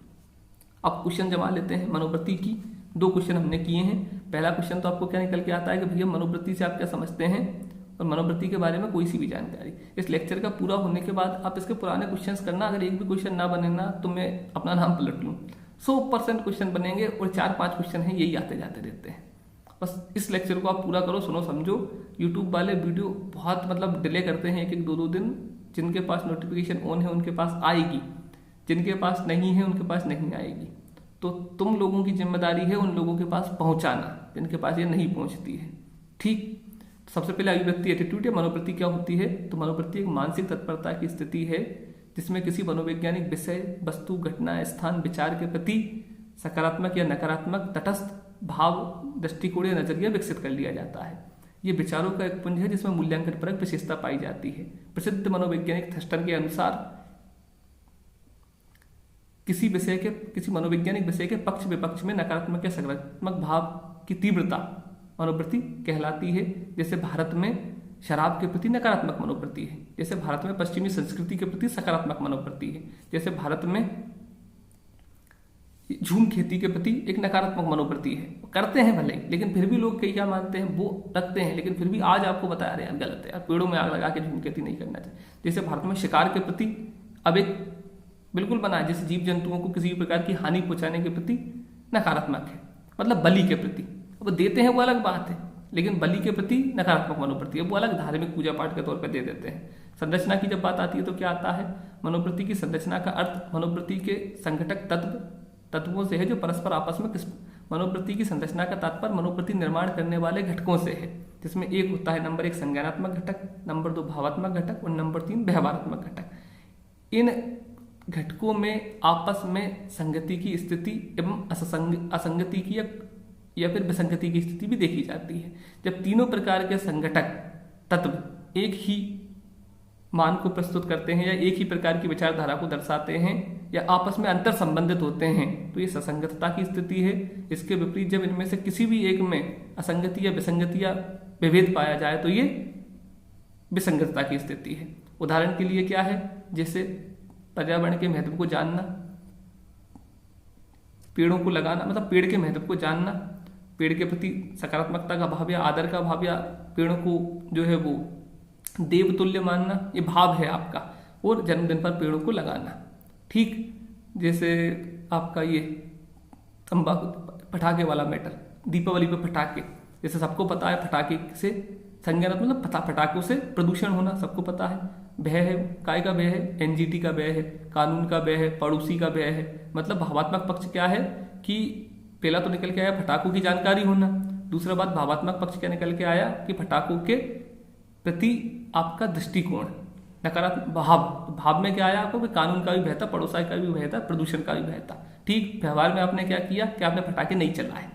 A: अब क्वेश्चन जमा लेते हैं मनोवृत्ति की। 2 क्वेश्चन हमने किए हैं। पहला क्वेश्चन तो आपको क्या निकल के आता है कि भैया मनोवृत्ति से आप क्या समझते हैं, और मनोवृत्ति के बारे में कोई सी भी जानकारी। इस लेक्चर का पूरा होने के बाद आप इसके पुराने क्वेश्चंस करना, अगर एक भी क्वेश्चन ना बने ना तो मैं अपना नाम पलट लूँ। 100% क्वेश्चन बनेंगे और 4-5 क्वेश्चन हैं यही आते जाते रहते हैं। बस इस लेक्चर को आप पूरा करो, सुनो समझो। यूट्यूब वाले वीडियो बहुत मतलब डिले करते हैं, 1-1, 2-2 दिन। जिनके पास नोटिफिकेशन ऑन है उनके पास आएगी, जिनके पास नहीं है उनके पास नहीं आएगी। तो तुम लोगों की जिम्मेदारी है उन लोगों के पास पहुंचाना जिनके पास ये नहीं पहुंचती है। ठीक, सबसे पहले अभिव्यक्ति एटीट्यूड है। मनोवृत्ति क्या होती है? तो मनोवृत्ति एक मानसिक तत्परता की स्थिति है जिसमें किसी मनोवैज्ञानिक विषय, वस्तु, घटना, स्थान, विचार के प्रति सकारात्मक या नकारात्मक तटस्थ भाव, दृष्टिकोण या नजरिया विकसित कर लिया जाता है। ये विचारों का एक पुंज है जिसमें मूल्यांकन परक विशेषता पाई जाती है। प्रसिद्ध मनोवैज्ञानिक थस्टर के अनुसार किसी मनोवैज्ञानिक विषय के पक्ष विपक्ष में नकारात्मक या सकारात्मक भाव की तीव्रता मनोवृत्ति कहलाती है। जैसे भारत में शराब के प्रति नकारात्मक मनोवृत्ति है, जैसे भारत में पश्चिमी संस्कृति के प्रति सकारात्मक मनोवृत्ति है, जैसे भारत में झूम खेती के प्रति एक नकारात्मक मनोवृत्ति है। करते हैं भले, लेकिन फिर भी लोग कई क्या मानते हैं, वो रखते हैं, लेकिन फिर भी आज आपको बता रहे हैं गलत है यार, पेड़ों में आग लगा के झूम खेती नहीं करना चाहिए। जैसे भारत में शिकार के प्रति अब एक बिल्कुल बना है, जैसे जीव जंतुओं को किसी भी प्रकार की हानि पहुंचाने के प्रति नकारात्मक है, मतलब बलि के प्रति। अब देते हैं वो अलग बात है, लेकिन बलि के प्रति नकारात्मक मनोवृत्ति है, वो अलग धार्मिक पूजा पाठ के तौर पर दे देते हैं। संरचना की जब बात आती है तो क्या आता है? मनोवृत्ति की संरचना का अर्थ मनोवृत्ति के संघटक तत्व तत्वों से है जो परस्पर आपस में किस मनोवृत्ति की संरचना का तात्पर्य मनोवृत्ति निर्माण करने वाले घटकों से है, जिसमें एक होता है नंबर 1 संज्ञानात्मक घटक, नंबर 2 भावात्मक घटक और नंबर 3 व्यवहारात्मक घटक। इन घटकों में आपस में संगति की स्थिति एवं असंगति की या फिर विसंगति की स्थिति भी देखी जाती है। जब तीनों प्रकार के संघटक तत्व एक ही मान को प्रस्तुत करते हैं या एक ही प्रकार की विचारधारा को दर्शाते हैं या आपस में अंतर संबंधित होते हैं तो ये ससंगतता की स्थिति है। इसके विपरीत जब इनमें से किसी भी एक में असंगति या विसंगति या विभेद पाया जाए तो ये विसंगतता की स्थिति है। उदाहरण के लिए क्या है, जैसे पर्यावरण के महत्व को जानना, पेड़ों को लगाना, मतलब पेड़ के महत्व को जानना, पेड़ के प्रति सकारात्मकता का भाव या आदर का भाव या पेड़ों को जो है वो देवतुल्य मानना, ये भाव है आपका। और जन्मदिन पर पेड़ों को लगाना। ठीक जैसे आपका ये तंबाकू पटाखे वाला मैटर, दीपावली पे पटाखे, जैसे सबको पता है पटाखे से संज्ञानात्मक मतलब पटाखों से प्रदूषण होना सबको पता है। भय है, काय का भय है, एनजीटी का भय है, कानून का भय है, पड़ोसी का भय है। मतलब भावात्मक पक्ष क्या है कि पहला तो निकल के आया पटाखों की जानकारी होना, दूसरा बात भावात्मक पक्ष क्या निकल के आया कि पटाखों के प्रति आपका दृष्टिकोण, नकारात्मक भाव में क्या आया आपको कि कानून का भी भय था, पड़ोसी का भी भय था, प्रदूषण का भी भय था। ठीक व्यवहार में आपने क्या किया कि आपने पटाखे नहीं चलाए,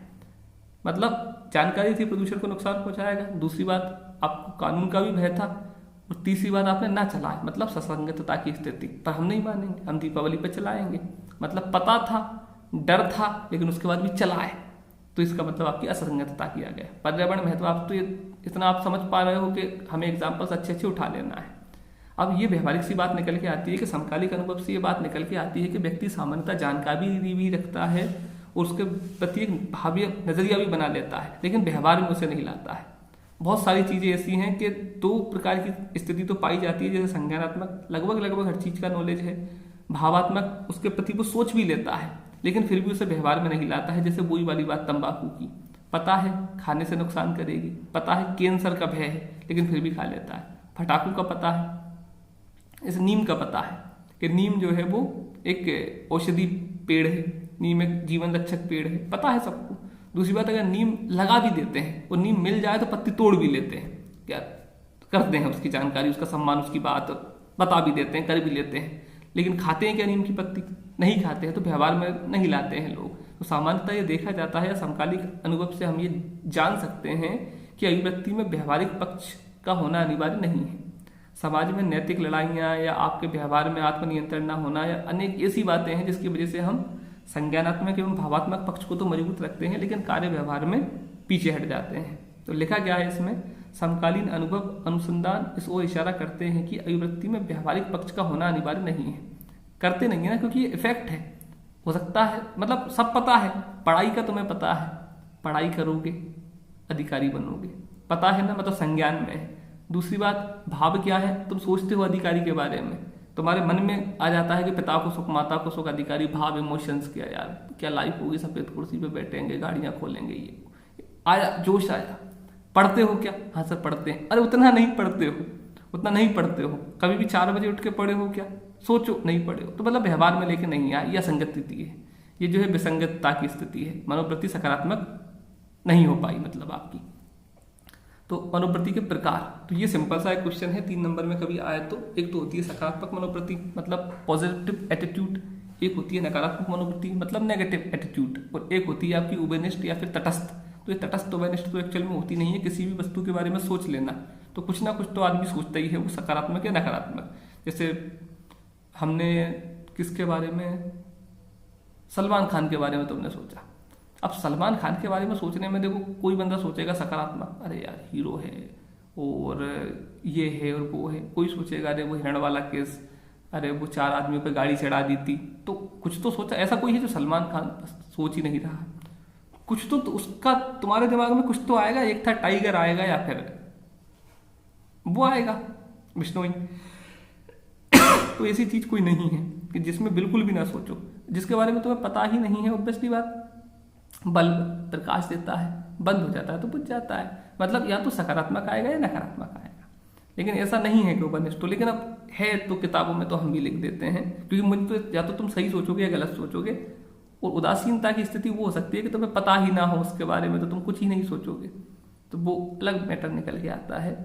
A: मतलब जानकारी थी प्रदूषण को नुकसान पहुंचाएगा। दूसरी बात आपको कानून का भी भय था और तीसरी बात आपने ना चलाए, मतलब ससंगतता की स्थिति। पर हम नहीं मानेंगे, हम दीपावली पे चलाएंगे, मतलब पता था, डर था, लेकिन उसके बाद भी चलाए, तो इसका मतलब आपकी असंगतता किया गया। पर्यावरण महत्व आप तो इतना आप समझ पा रहे हो कि हमें एग्जाम्पल्स अच्छे अच्छे उठा लेना है। अब ये व्यवहारिक सी बात निकल के आती है कि समकालिक अनुभव से ये बात निकल के आती है कि व्यक्ति सामान्यतः जानकारी भी रखता है और उसके प्रति एक भावी नजरिया भी बना लेता है, लेकिन व्यवहार में उसे नहीं लाता है। बहुत सारी चीजें ऐसी हैं कि दो प्रकार की स्थिति तो पाई जाती है, जैसे संज्ञानात्मक लगभग हर चीज का नॉलेज है, भावात्मक उसके प्रति वो सोच भी लेता है लेकिन फिर भी उसे व्यवहार में नहीं लाता है। जैसे वही वाली बात तंबाकू की, पता है खाने से नुकसान करेगी, पता है कैंसर का भय है, लेकिन फिर भी खा लेता है। पटाखों का पता है, इस नीम का पता है कि नीम जो है वो एक औषधि पेड़ है, नीम एक जीवन रक्षक पेड़ है, पता है सबको। दूसरी बात, अगर नीम लगा भी देते हैं और नीम मिल जाए तो पत्ती तोड़ भी लेते हैं, क्या करते हैं, उसकी जानकारी, उसका सम्मान, उसकी बात बता भी देते हैं, कर भी लेते हैं, लेकिन खाते हैं क्या नीम की पत्ती? नहीं खाते हैं, तो व्यवहार में नहीं लाते हैं लोग। तो सामान्यतः ये देखा जाता है या समकालिक अनुभव से हम ये जान सकते हैं कि अभिव्यक्ति में व्यवहारिक पक्ष का होना अनिवार्य नहीं है। समाज में नैतिक लड़ाइयाँ या आपके व्यवहार में आत्मनियंत्रण न होना या अनेक ऐसी बातें हैं जिसकी वजह से हम संज्ञानात्मक एवं भावात्मक पक्ष को तो मजबूत रखते हैं लेकिन कार्य व्यवहार में पीछे हट जाते हैं। तो लिखा गया है इसमें, समकालीन अनुभव अनुसंधान इस ओर इशारा करते हैं कि अभिव्यक्ति में व्यवहारिक पक्ष का होना अनिवार्य नहीं है। करते नहीं है ना, क्योंकि ये इफेक्ट है, हो सकता है, मतलब सब पता है, पढ़ाई का तुम्हें पता है, पढ़ाई करोगे अधिकारी बनोगे, पता है ना, मतलब संज्ञान में है। दूसरी बात, भाव क्या है, तुम सोचते हो अधिकारी के बारे में, तुम्हारे मन में आ जाता है कि पिता को सुख, माता को सुख, अधिकारी भाव, इमोशंस क्या यार, क्या लाइफ होगी, सफेद कुर्सी पे बैठेंगे, गाड़ियां खोलेंगे, ये आया, जोश आया। पढ़ते हो क्या? हाँ सर पढ़ते हैं। अरे उतना नहीं पढ़ते हो, उतना नहीं पढ़ते हो, कभी भी 4 बजे उठ के पढ़े हो क्या? सोचो, नहीं पढ़े हो, तो मतलब व्यवहार में लेके नहीं आया, यह असंगत स्थिति है, ये जो है विसंगतता की स्थिति है, मनोवृत्ति सकारात्मक नहीं हो पाई मतलब आपकी। तो मनोवृत्ति के प्रकार, तो ये सिंपल सा एक क्वेश्चन है, 3 नंबर में कभी आए तो। एक तो होती है सकारात्मक मनोवृत्ति मतलब पॉजिटिव एटीट्यूड, एक होती है नकारात्मक मनोवृत्ति मतलब नेगेटिव एटीट्यूड, और एक होती है आपकी उभयनिष्ठ या फिर तटस्थ। तो ये तटस्थ उभयनिष्ठ तो एक्चुअल में होती नहीं है, किसी भी वस्तु के बारे में सोच लेना, तो कुछ ना कुछ तो आदमी सोचता ही है, वो सकारात्मक या नकारात्मक। जैसे हमने किसके बारे में, सलमान खान के बारे में तुमने सोचा, अब सलमान खान के बारे में सोचने में देखो कोई बंदा सोचेगा सकारात्मक, अरे यार हीरो है और ये है और वो है, कोई सोचेगा अरे वो हिरण वाला केस, अरे वो 4 आदमियों पे गाड़ी चढ़ा दी थी, तो कुछ तो सोचा। ऐसा कोई है जो सलमान खान सोच ही नहीं रहा, कुछ तो उसका तुम्हारे दिमाग में कुछ तो आएगा, एक था टाइगर आएगा या फिर वो आएगा बिश्नोई। तो ऐसी चीज कोई नहीं है कि जिसमें बिल्कुल भी ना सोचो, जिसके बारे में तुम्हें पता ही नहीं है। ऑब्वियसली बात, बल्ब प्रकाश देता है, बंद हो जाता है तो बुझ जाता है, मतलब या तो सकारात्मक आएगा या नकारात्मक आएगा, लेकिन ऐसा नहीं है कि उपनिष्ठ। लेकिन अब है तो किताबों में तो हम भी लिख देते हैं, क्योंकि मुझे तो या तो तुम सही सोचोगे या गलत सोचोगे, और उदासीनता की स्थिति वो हो सकती है कि तुम्हें पता ही ना हो उसके बारे में, तो तुम कुछ ही नहीं सोचोगे, तो वो अलग मैटर निकल के आता है।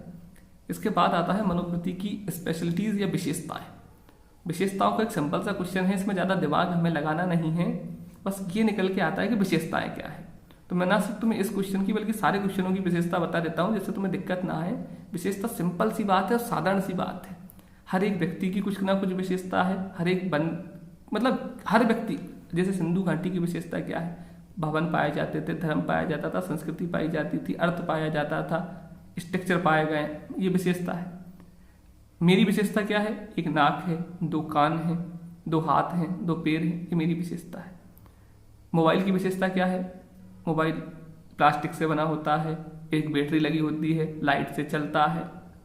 A: इसके बाद आता है मनोवृत्ति की स्पेशलिटीज या विशेषताएं। विशेषताओं का एक सिंपल सा क्वेश्चन है, इसमें ज़्यादा दिमाग हमें लगाना नहीं है, बस ये निकल के आता है कि विशेषताएं क्या है। तो मैं ना सिर्फ तुम्हें इस क्वेश्चन की बल्कि सारे क्वेश्चनों की विशेषता बता देता हूँ जिससे तुम्हें दिक्कत ना आए। विशेषता सिंपल सी बात है और साधारण सी बात है। हर एक व्यक्ति की कुछ ना कुछ विशेषता है। मतलब हर व्यक्ति, जैसे सिंधु घाटी की विशेषता क्या है, भवन पाए जाते थे, धर्म पाया जाता था, संस्कृति पाई जाती थी, अर्थ पाया जाता था, स्ट्रक्चर पाए गए, ये विशेषता है। मेरी विशेषता क्या है, एक नाक है, 2 कान हैं, 2 हाथ हैं, 2 पैर हैं, ये मेरी विशेषता है। मोबाइल की विशेषता क्या है, मोबाइल प्लास्टिक से बना होता है, एक बैटरी लगी होती है, लाइट से चलता है।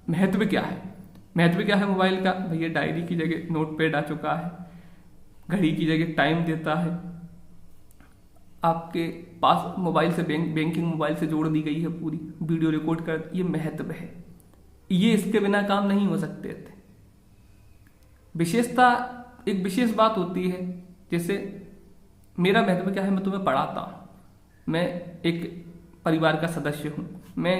A: महत्व क्या है, महत्व क्या है मोबाइल का, भैया डायरी की जगह नोटपैड आ चुका है, घड़ी की जगह टाइम देता है, आपके पास मोबाइल से बैंकिंग मोबाइल से जोड़ दी गई है, पूरी वीडियो रिकॉर्ड कर, ये महत्व है। ये इसके बिना काम नहीं हो सकते थे। विशेषता एक विशेष बात होती है, जैसे मेरा महत्व क्या है, मैं तुम्हें पढ़ाता हूँ, मैं एक परिवार का सदस्य हूँ, मैं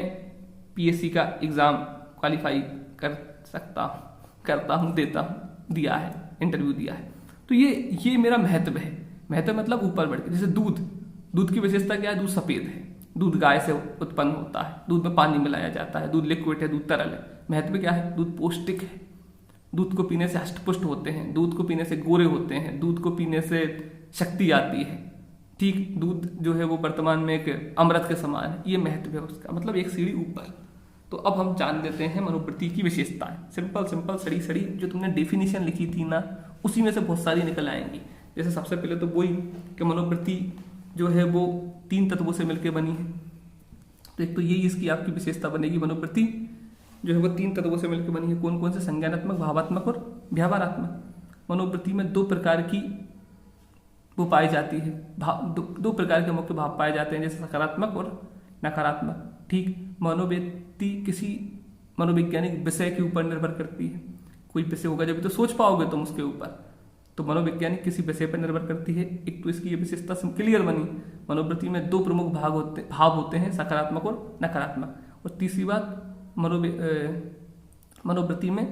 A: पीएससी का एग्ज़ाम क्वालिफाई कर सकता हूँ, करता हूँ, देता हूँ, दिया है, इंटरव्यू दिया है, तो ये मेरा महत्व है। महत्व मतलब ऊपर बढ़ के, जैसे दूध की विशेषता क्या है, दूध सफ़ेद है, दूध गाय से उत्पन्न होता है, दूध में पानी मिलाया जाता है, दूध लिक्विड है, दूध तरल है। महत्व क्या है, दूध पौष्टिक है, दूध को पीने से हष्टपुष्ट होते हैं, दूध को पीने से गोरे होते हैं, दूध को पीने से शक्ति आती है। ठीक, दूध जो है वो वर्तमान में एक अमृत के समान है, ये महत्व है उसका, मतलब एक सीढ़ी ऊपर। तो अब हम जान लेते हैं मनोवृत्ति की विशेषताएं। सिंपल सड़ी जो तुमने डेफिनेशन लिखी थी ना, उसी में से बहुत सारी निकल आएंगी। जैसे सबसे पहले तो वही कि मनोवृत्ति जो है वो 3 तत्वों से मिलकर बनी है। तो एक तो यही इसकी आपकी विशेषता बनेगी, मनोवृत्ति जो है वो 3 तत्वों से मिलकर बनी है। कौन कौन से, संज्ञानात्मक, भावात्मक और व्यवहारात्मक। मनोवृत्ति में 2 प्रकार की वो पाई जाती है, दो प्रकार के मुख्य भाव पाए जाते हैं, जैसे सकारात्मक और नकारात्मक। ठीक, मनोवृत्ति किसी मनोवैज्ञानिक विषय के ऊपर निर्भर करती है। कोई विषय होगा जब तो सोच पाओगे तुम उसके ऊपर, तो मनोवैज्ञानिक किसी विषय पर निर्भर करती है। एक तो इसकी ये विशेषता क्लियर बनी, मनोवृत्ति में 2 प्रमुख भाव होते हैं, सकारात्मक और नकारात्मक। और तीसरी बात, मनोवृत्ति में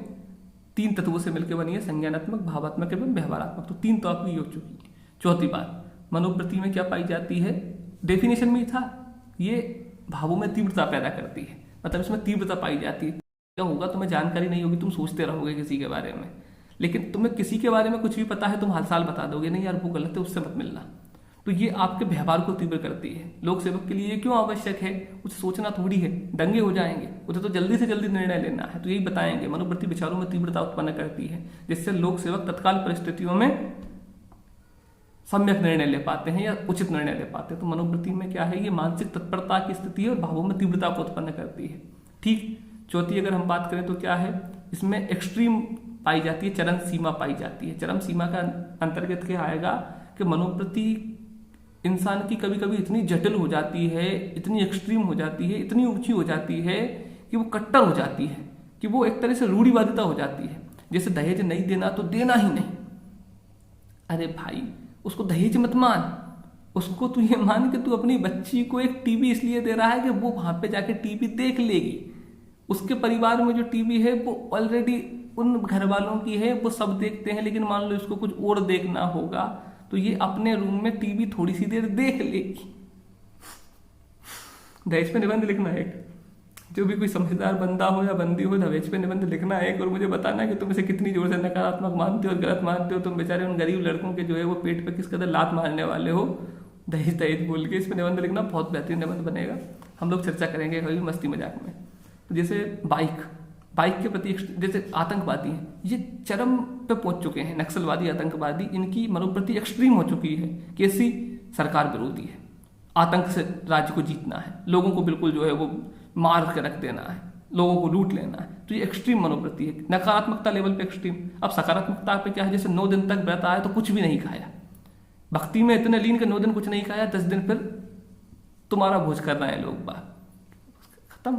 A: 3 तत्वों से मिलकर बनी है, संज्ञानात्मक, भावात्मक एवं व्यवहारात्मक। तो 3 तो आपकी हो चुकी है। चौथी बात, मनोवृत्ति में क्या पाई जाती है, डेफिनेशन में ही था, ये भावों में तीव्रता पैदा करती है, मतलब इसमें तीव्रता पाई जाती है। क्या होगा, तुम्हें जानकारी नहीं होगी, तुम सोचते रहोगे किसी के बारे में, लेकिन तुम्हें किसी के बारे में कुछ भी पता है, तुम हर साल बता दोगे, नहीं यार वो गलत है, उससे मत मिलना। तो ये आपके व्यवहार को तीव्र करती है। लोक सेवक के लिए ये क्यों आवश्यक है, कुछ सोचना थोड़ी है, दंगे हो जाएंगे, उसे तो जल्दी से जल्दी निर्णय लेना है। तो यही बताएंगे, मनोवृत्ति विचारों में तीव्रता उत्पन्न करती है, जिससे लोक सेवक तत्काल परिस्थितियों में सम्यक निर्णय ले पाते हैं या उचित निर्णय ले पाते हैं। तो मनोवृत्ति में क्या है, ये मानसिक तत्परता की स्थिति है और भावों में तीव्रता को उत्पन्न करती है। ठीक, चौथी अगर हम बात करें तो क्या है, इसमें एक्सट्रीम पाई जाती है, चरम सीमा पाई जाती है। चरम सीमा का अंतर्गत क्या आएगा कि मनोवृत्ति इंसान की कभी कभी इतनी जटिल हो जाती है, इतनी एक्सट्रीम हो जाती है, इतनी ऊंची हो जाती है कि वो कट्टर हो जाती है, कि वो एक तरह से रूढ़िवादिता हो जाती है। जैसे दहेज नहीं देना तो देना ही नहीं। अरे भाई, उसको दहेज मत मान, उसको तू ये मान कि तू अपनी बच्ची को एक टीवी इसलिए दे रहा है कि वो वहां पे जाके टीवी देख लेगी। उसके परिवार में जो टीवी है वो ऑलरेडी उन घर वालों की है, वो सब देखते हैं, लेकिन मान लो इसको कुछ और देखना होगा तो ये अपने रूम में टीवी थोड़ी सी देर देख लेगी। दहेज पे निबंध लिखना है, जो भी कोई समझदार बंदा हो या बंदी हो, दहेज पे निबंध लिखना है और मुझे बताना है कि तुम इसे कितनी जोर से नकारात्मक मानते हो और गलत मानते हो। तुम बेचारे उन गरीब लड़कों के जो है वो पेट पे किस कदर लात मारने वाले हो दहेज दहेज बोल के। इस पे निबंध लिखना, बहुत बेहतरीन निबंध बनेगा, हम लोग चर्चा करेंगे कभी मस्ती मजाक में। तो जैसे बाइक के प्रति, जैसे आतंकवादी हैं, ये चरम पे पहुंच चुके हैं, नक्सलवादी आतंकवादी, इनकी मनोवृत्ति एक्सट्रीम हो चुकी है। कैसी, सरकार विरोधी है, आतंक से राज्य को जीतना है, लोगों को बिल्कुल जो है वो मार के रख देना है, लोगों को लूट लेना है। तो ये एक्सट्रीम मनोवृत्ति है, नकारात्मकता लेवल पे एक्सट्रीम। अब सकारात्मकता पे क्या है, जैसे 9 दिन तक व्रत आया तो कुछ भी नहीं खाया, भक्ति में इतने लीन के 9 दिन कुछ नहीं खाया, 10 दिन फिर तुम्हारा भोज कर रहे हैं लोग, बात खत्म।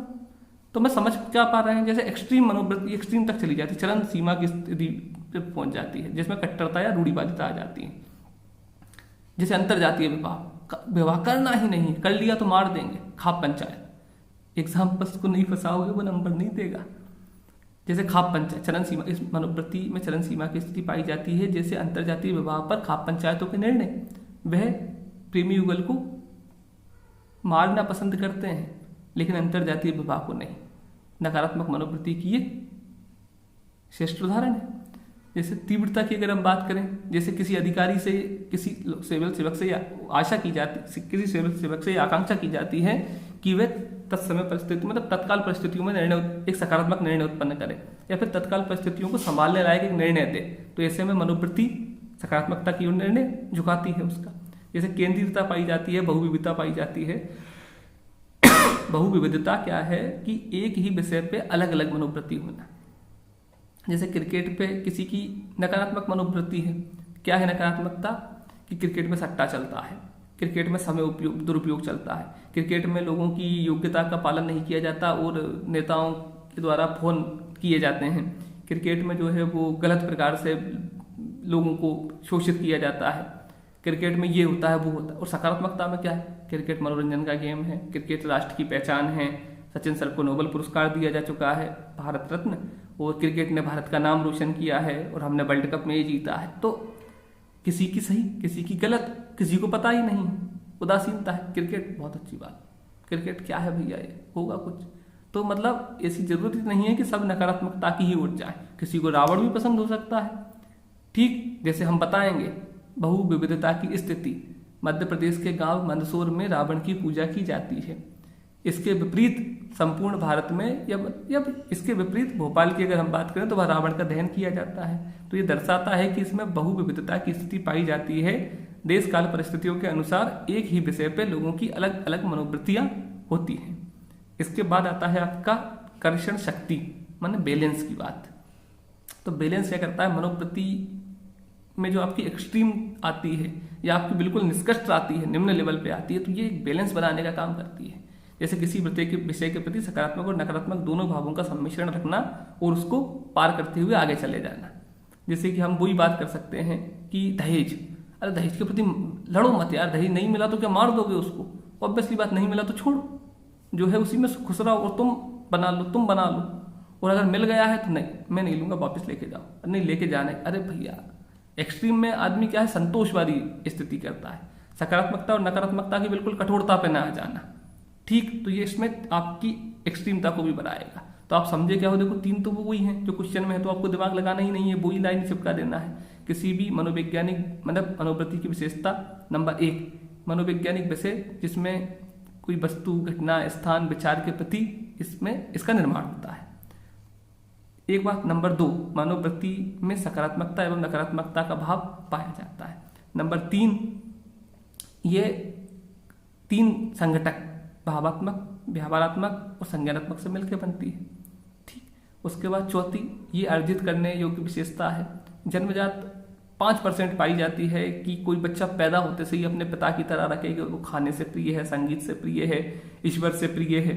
A: तो मैं समझ क्या पा रहे हैं, जैसे एक्सट्रीम मनोवृत्ति एक्सट्रीम तक चली जाती है, चरम सीमा की स्थिति पे पहुंच जाती है, जिसमें कट्टरता या रूढ़िवादिता आ जाती है। जैसे अंतर जातीय विवाह करना ही नहीं, कर लिया तो मार देंगे, खाप पंचायत, एग्जाम्पल्स को नहीं फंसाओगे वो नंबर नहीं देगा। जैसे खाप पंचायत, चरण सीमा, इस मनोवृत्ति में चरण सीमा की स्थिति पाई जाती है। जैसे अंतरजातीय विवाह पर खाप पंचायतों के निर्णय, वह प्रेमी युगल को मारना पसंद करते हैं लेकिन अंतरजातीय विवाह को नहीं। नकारात्मक मनोवृत्ति की ये श्रेष्ठ उदाहरण है। जैसे तीव्रता की अगर हम बात करें, जैसे किसी अधिकारी से, किसी सिविल सेवक से आशा की जाती, किसी सिविल सेवक से आकांक्षा की जाती है कि वह तत्समय परिस्थिति, मतलब तत्काल परिस्थितियों में एक सकारात्मक निर्णय उत्पन्न करे या फिर तत्काल परिस्थितियों को संभालने लायक एक निर्णय दे। तो ऐसे में मनोवृत्ति सकारात्मकता की ओर निर्णय झुकाती है उसका। जैसे केंद्रीयता पाई जाती है, बहुविविधता पाई जाती है। बहुविविधता क्या है कि एक ही विषय पे अलग अलग मनोवृत्ति होना। जैसे क्रिकेट पे किसी की नकारात्मक मनोवृत्ति है। क्या है नकारात्मकता? कि क्रिकेट में सट्टा चलता है, क्रिकेट में समय दुरुपयोग चलता है, क्रिकेट में लोगों की योग्यता का पालन नहीं किया जाता और नेताओं के द्वारा फोन किए जाते हैं, क्रिकेट में जो है वो गलत प्रकार से लोगों को शोषित किया जाता है, क्रिकेट में ये होता है वो होता है। और सकारात्मकता में क्या है? क्रिकेट मनोरंजन का गेम है, क्रिकेट राष्ट्र की पहचान है, सचिन सर को नोबेल पुरस्कार दिया जा चुका है, भारत रत्न, और क्रिकेट ने भारत का नाम रोशन किया है और हमने वर्ल्ड कप में ये जीता है। तो किसी की सही, किसी की गलत, किसी को पता ही नहीं, उदासीनता है। क्रिकेट बहुत अच्छी बात, क्रिकेट क्या है भैया, ये होगा कुछ। तो मतलब ऐसी जरूरत नहीं है कि सब नकारात्मकता की ही ओर जाए, किसी को रावण भी पसंद हो सकता है। ठीक जैसे हम बताएंगे बहुविविधता की स्थिति, मध्य प्रदेश के गांव मंदसौर में रावण की पूजा की जाती है। इसके विपरीत संपूर्ण भारत में या इसके विपरीत भोपाल की अगर हम बात करें तो वह रावण का दहन किया जाता है। तो ये दर्शाता है कि इसमें बहुविविधता की स्थिति पाई जाती है। देश काल परिस्थितियों के अनुसार एक ही विषय पे लोगों की अलग अलग मनोवृत्तियां होती हैं। इसके बाद आता है आपका कर्षण शक्ति, माने बैलेंस की बात। तो बैलेंस क्या करता है? मनोवृत्ति में जो आपकी एक्सट्रीम आती है या आपकी बिल्कुल निष्कर्ष आती है, निम्न लेवल पे आती है, तो ये एक बैलेंस बनाने का काम करती है। जैसे किसी विषय के प्रति सकारात्मक और नकारात्मक दोनों भावों का सम्मिश्रण रखना और उसको पार करते हुए आगे चले जाना। जैसे कि हम वही बात कर सकते हैं कि दहेज, अरे दहेज के प्रति लड़ो मत यार, दहेज नहीं मिला तो क्या मार दोगे उसको? ऑब्वियसली बात, नहीं मिला तो छोड़ो, जो है उसी में खुश रहो और तुम बना लो। और अगर मिल गया है तो नहीं, मैं नहीं लूंगा, वापस लेके जाओ, नहीं लेके जाना है। अरे भैया, एक्सट्रीम में आदमी क्या है, संतोषवादी स्थिति करता है। सकारात्मकता और नकारात्मकता की बिल्कुल कठोरता पे ना आ जाना। ठीक, तो ये इसमें आपकी एक्सट्रीमता को भी बढ़ाएगा। तो आप समझे क्या हो? देखो, तीन तो वो वही हैं जो क्वेश्चन में है, तो आपको दिमाग लगाना ही नहीं है, वही लाइन चिपका देना है। किसी भी मनोवैज्ञानिक मतलब मनोवृत्ति की विशेषता नंबर 1, मनोवैज्ञानिक विषय जिसमें कोई वस्तु, घटना, स्थान, विचार के प्रति इसमें इसका निर्माण होता है। एक बात। नंबर 2, मनोवृत्ति में सकारात्मकता एवं नकारात्मकता का भाव पाया जाता है। नंबर 3, ये 3 संघटक भावात्मक, व्यवहारात्मक और संज्ञानात्मक से मिलकर बनती है। ठीक। उसके बाद चौथी, ये अर्जित करने योग्य विशेषता है। जन्मजात 5% पाई जाती है कि कोई बच्चा पैदा होते से ही अपने पिता की तरह रखे कि वो खाने से प्रिय है, संगीत से प्रिय है, ईश्वर से प्रिय है।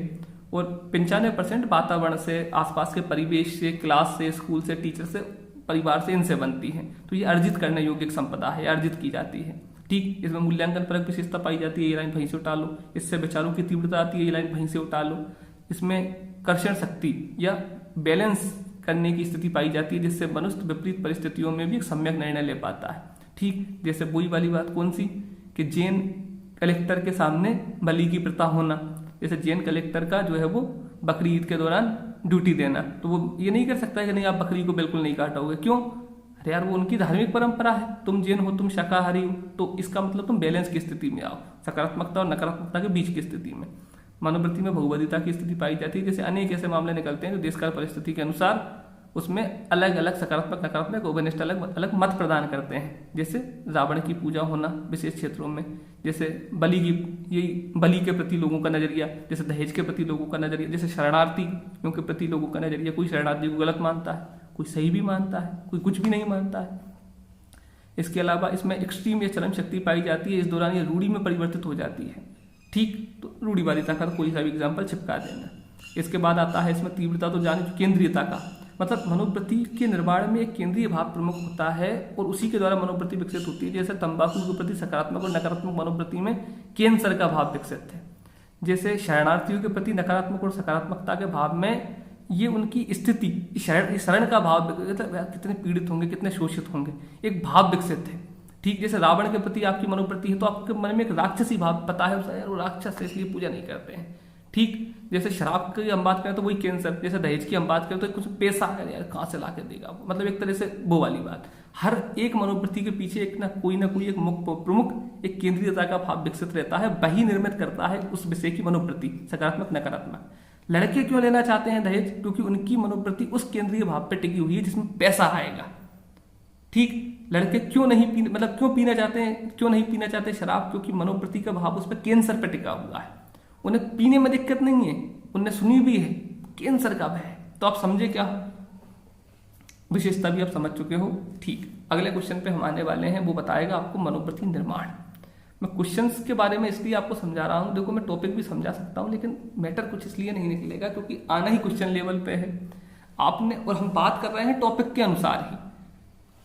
A: और 95% वातावरण से, आसपास के परिवेश से, क्लास से, स्कूल से, टीचर से, परिवार से, इनसे बनती है। तो ये अर्जित करने योग्य एक संपदा है, अर्जित की जाती है। ठीक। इसमें मूल्यांकन परक विशेषता पाई जाती है, ये लाइन वहीं से उठा लो। इससे विचारों की तीव्रता आती है, ये लाइन वहीं से उठा लो। इसमें कर्षण शक्ति या बैलेंस करने की स्थिति पाई जाती है, जिससे मनुष्य विपरीत परिस्थितियों में भी एक सम्यक निर्णय ले पाता है। ठीक। जैसे वही वाली बात कौन सी, कि जैन कलेक्टर के सामने बलि की प्रथा होना। जैसे जैन कलेक्टर का जो है वो बकरी ईद के दौरान ड्यूटी देना, तो वो ये नहीं कर सकता है कि नहीं आप बकरी को बिल्कुल नहीं काटोगे। क्यों? अरे यार, वो उनकी धार्मिक परंपरा है, तुम जैन हो, तुम शाकाहारी हो, तो इसका मतलब तुम बैलेंस की स्थिति में आओ, सकारात्मकता और नकारात्मकता के बीच की स्थिति में। मनोवृत्ति में बहुविधता की स्थिति पाई जाती है। जैसे अनेक ऐसे मामले निकलते हैं जो देश काल परिस्थिति के अनुसार उसमें अलग अलग सकारात्मक, नकारात्मक, ओवरनिष्ठ अलग अलग मत प्रदान करते हैं। जैसे रावण की पूजा होना विशेष क्षेत्रों में, जैसे बलि के प्रति लोगों का नजरिया, जैसे दहेज के प्रति लोगों का नजरिया, जैसे शरणार्थियों के प्रति लोगों का नजरिया। कोई शरणार्थी को गलत मानता है, कोई सही भी मानता है, कोई कुछ भी नहीं मानता है। इसके अलावा इसमें एक्सट्रीम या चरम शक्ति पाई जाती है। इस दौरान ये रूढ़ी में परिवर्तित हो जाती है। ठीक। तो रूढ़िवादिता का कोई सा भी एग्जाम्पल चिपका देना। इसके बाद आता है इसमें तीव्रता, तो जाने केंद्रीयता का, मतलब मनोवृत्ति के निर्माण में एक केंद्रीय भाव प्रमुख होता है और उसी के द्वारा मनोवृत्ति विकसित होती है। जैसे तंबाकू के प्रति सकारात्मक और नकारात्मक मनोवृत्ति में कैंसर का भाव विकसित है। जैसे शरणार्थियों के प्रति नकारात्मक और सकारात्मकता के भाव में ये उनकी स्थिति, शरण का भाव, मतलब कितने पीड़ित होंगे, कितने शोषित होंगे, एक भाव विकसित है। ठीक जैसे रावण के प्रति आपकी मनोवृत्ति है तो आपके मन में एक राक्षसी भाव पता है, यार वो राक्षस है इसलिए पूजा नहीं करते हैं। ठीक जैसे शराब की हम बात करें तो वही कैंसर, जैसे दहेज की हम बात करें तो कुछ पैसा है, यार कहाँ से ला के देगा, मतलब एक तरह से वो वाली बात। हर एक मनोवृत्ति के पीछे एक ना कोई एक प्रमुख एक केंद्रीयता का भाव विकसित रहता है, वही निर्मित करता है उस विषय की मनोवृत्ति, सकारात्मक नकारात्मक। लड़के क्यों लेना चाहते हैं दहेज? क्योंकि उनकी मनोवृत्ति उस केंद्रीय भाव पर टिकी हुई है जिसमें पैसा आएगा। ठीक, लड़के क्यों नहीं पीने, मतलब क्यों पीना चाहते हैं, क्यों नहीं पीना चाहते शराब? क्योंकि मनोवृत्ति का भाव उस पर कैंसर पर टिका हुआ है। उन्हें पीने में दिक्कत नहीं है, उन्हें सुनी भी है कैंसर का भय। तो आप समझे क्या विशेषता भी आप समझ चुके हो। ठीक, अगले क्वेश्चन पे हम आने वाले हैं, वो बताएगा आपको मनोवृत्ति निर्माण। मैं क्वेश्चंस के बारे में इसलिए आपको समझा रहा हूँ, देखो मैं टॉपिक भी समझा सकता हूँ लेकिन मैटर कुछ इसलिए नहीं निकलेगा क्योंकि आना ही क्वेश्चन लेवल पे है आपने, और हम बात कर रहे हैं टॉपिक के अनुसार ही।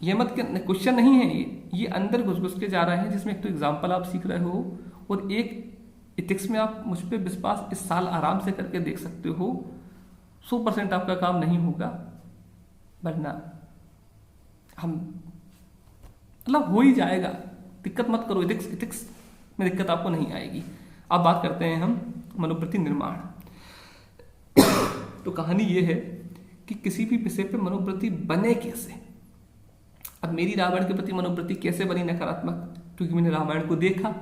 A: ये मत क्वेश्चन नहीं है, ये अंदर घुस घुस के जा रहे हैं, जिसमें एक तो एग्जाम्पल आप सीख रहे हो और एक इथिक्स में आप मुझ पर विश्वास इस साल आराम से करके देख सकते हो। 100% आपका काम नहीं होगा, वरना हम मतलब हो ही जाएगा, दिक्कत मत करो। इथिक्स में दिक्कत आपको नहीं आएगी। अब बात करते हैं हम मनोवृत्ति निर्माण। तो कहानी ये है कि किसी भी विषय पे मनोवृत्ति बने कैसे। अब मेरी रावण के प्रति मनोवृत्ति कैसे बनी नकारात्मक? क्योंकि मैंने रामायण को देखा,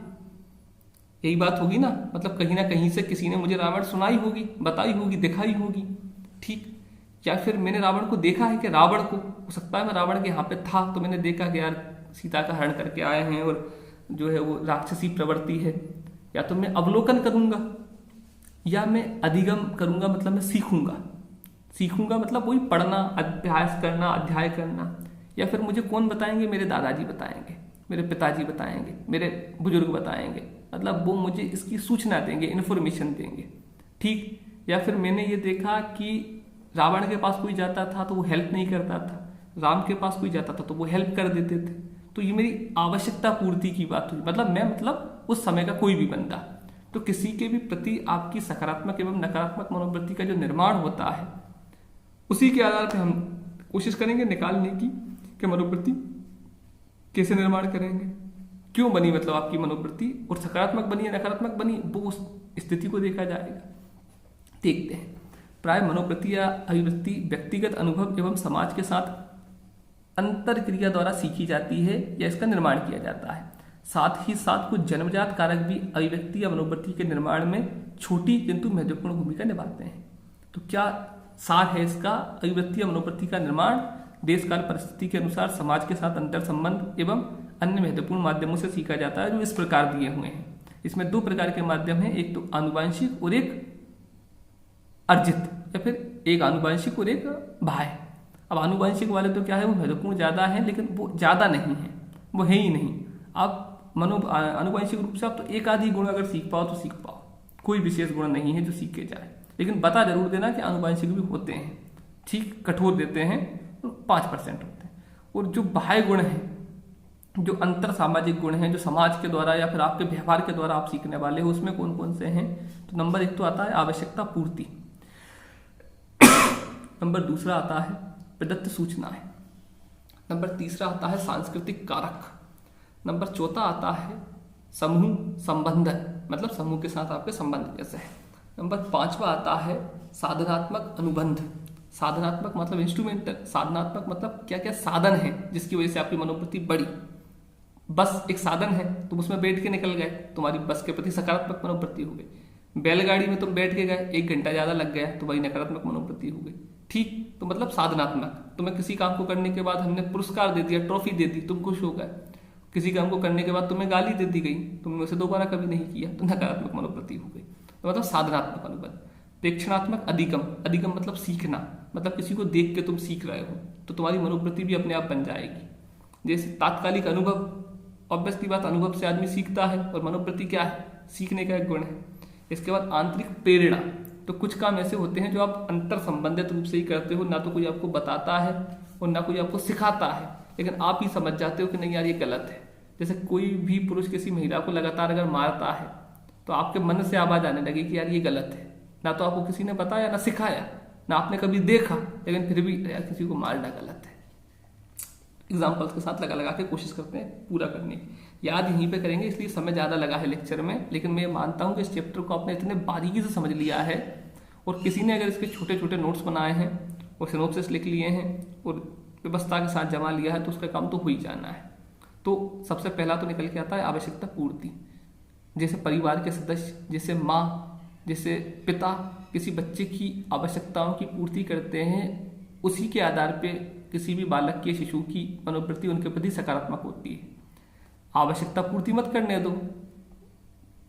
A: यही बात होगी ना, मतलब कहीं ना कहीं से किसी ने मुझे रावण सुनाई होगी, बताई होगी, दिखाई होगी। ठीक, या फिर मैंने रावण को देखा है कि रावण को, हो सकता है मैं रावण के यहाँ पे था तो मैंने देखा कि यार सीता का हरण करके आए हैं और जो है वो राक्षसी प्रवृत्ति है। या तो मैं अवलोकन करूंगा या मैं अधिगम करूंगा, मतलब मैं सीखूंगा मतलब वही पढ़ना, अभ्यास करना, अध्याय करना। या फिर मुझे कौन बताएंगे? मेरे दादाजी बताएंगे, मेरे पिताजी बताएंगे, मेरे बुजुर्ग बताएंगे, मतलब वो मुझे इसकी सूचना देंगे, इन्फॉर्मेशन देंगे। ठीक, या फिर मैंने ये देखा कि रावण के पास कोई जाता था तो वो हेल्प नहीं करता था, राम के पास कोई जाता था तो वो हेल्प कर देते थे। तो ये मेरी आवश्यकता पूर्ति की बात हुई, मतलब उस समय का कोई भी बंदा। तो किसी के भी प्रति आपकी सकारात्मक एवं नकारात्मक मनोवृत्ति का जो निर्माण होता है, उसी के आधार पर हम कोशिश करेंगे निकालने की कि मनोवृत्ति कैसे निर्माण करेंगे, क्यों बनी, मतलब आपकी मनोवृत्ति, और सकारात्मक बनी या नकारात्मक बनी, वो उस स्थिति को देखा जाएगा। देखते हैं। प्राय मनोवृत्ति या अभिवृत्ति व्यक्तिगत अनुभव एवं समाज के साथ अंतर क्रिया द्वारा सीखी जाती है या इसका निर्माण किया जाता है। साथ ही साथ कुछ जन्मजात कारक भी अभिव्यक्ति या मनोवृत्ति के निर्माण में छोटी किंतु महत्वपूर्ण भूमिका निभाते हैं। तो क्या सार है इसका? अभिव्यक्ति या मनोवृत्ति का निर्माण देश काल परिस्थिति के अनुसार समाज के साथ अंतर संबंध एवं अन्य महत्वपूर्ण माध्यमों से सीखा जाता है, जो इस प्रकार दिए हुए हैं। इसमें 2 प्रकार के माध्यम हैं, एक तो आनुवांशिक और एक अर्जित, या फिर एक आनुवांशिक और एक बाह्य। अब आनुवांशिक वाले तो क्या है, वो महत्वपूर्ण ज्यादा है लेकिन वो ज्यादा नहीं है, वो है ही नहीं। आप आनुवांशिक रूप से आप तो एक आधी गुण अगर सीख पाओ तो सीख पाओ, कोई विशेष गुण नहीं है जो सीखे जाए, लेकिन बता जरूर देना कि आनुवांशिक भी होते हैं। ठीक, कठोर देते हैं, 5% होते हैं। और जो बाह्य गुण हैं, जो अंतर सामाजिक गुण हैं, जो समाज के द्वारा या फिर आपके व्यवहार के द्वारा आप सीखने वाले हो, उसमें कौन कौन से हैं? तो नंबर 1 तो आता है आवश्यकता पूर्ति, नंबर 2 आता है प्रदत्त सूचनाएं, नंबर 3 आता है सांस्कृतिक कारक, नंबर 4 आता है समूह संबंधन, मतलब समूह के साथ आपके संबंध जैसे है। नंबर 5 आता है साधनात्मक अनुबंध। साधनात्मक मतलब इंस्ट्रूमेंटल, साधनात्मक मतलब क्या क्या साधन है जिसकी वजह से आपकी मनोवृत्ति बढ़ी। बस एक साधन है, तुम उसमें बैठ के निकल गए, तुम्हारी बस के प्रति सकारात्मक मनोवृत्ति हो गई। बैलगाड़ी में तुम बैठ के गए, 1 घंटा ज्यादा लग गया, तुम्हारी नकारात्मक मनोवृत्ति हो गई। ठीक, तो मतलब साधनात्मक, तुम्हें किसी काम को करने के बाद हमने पुरस्कार दे दिया, ट्रॉफी दे दी, तुम खुश हो गए। किसी काम को करने के बाद तुम्हें गाली दे दी गई, तुमने उसे दोबारा कभी नहीं किया, तो नकारात्मक मनोवृत्ति हो गई। तो मतलब साधनात्मक अनुबंध। प्रेक्षणात्मक अधिगम, अधिगम मतलब सीखना, मतलब किसी को देख के तुम सीख रहे हो तो तुम्हारी मनोवृत्ति भी अपने आप बन जाएगी। जैसे तात्कालिक अनुभव, ऑब्वियसली बात, अनुभव से आदमी सीखता है और मनोवृत्ति क्या है? सीखने का एक गुण है। इसके बाद आंतरिक प्रेरणा, तो कुछ काम ऐसे होते हैं जो आप अंतर संबंधित रूप से ही करते हो, ना तो कोई आपको बताता है और ना कोई आपको सिखाता है, लेकिन आप ही समझ जाते हो कि नहीं यार ये गलत है। जैसे कोई भी पुरुष किसी महिला को लगातार अगर मारता है तो आपके मन से आवाज आने लगी कि यार ये गलत है। ना तो आपको किसी ने बताया ना सिखाया ना आपने कभी देखा, लेकिन फिर भी यार किसी को मारना गलत है। एग्जाम्पल्स के साथ लगा लगा के कोशिश करते हैं पूरा करने की। याद यहीं पे करेंगे इसलिए समय ज़्यादा लगा है लेक्चर में, लेकिन मैं मानता हूँ कि इस चैप्टर को आपने इतने बारीकी से समझ लिया है, और किसी ने अगर इसके छोटे छोटे नोट्स बनाए हैं और सिनॉप्सिस लिख लिए हैं और व्यवस्था के साथ जमा लिया है तो उसका काम तो हो ही जाना है। तो सबसे पहला तो निकल के आता है आवश्यकता पूर्ति। जैसे परिवार के सदस्य, जैसे माँ, जैसे पिता किसी बच्चे की आवश्यकताओं की पूर्ति करते हैं, उसी के आधार पे किसी भी बालक की शिशु की मनोवृत्ति उनके प्रति सकारात्मक होती है। आवश्यकता पूर्ति मत करने दो,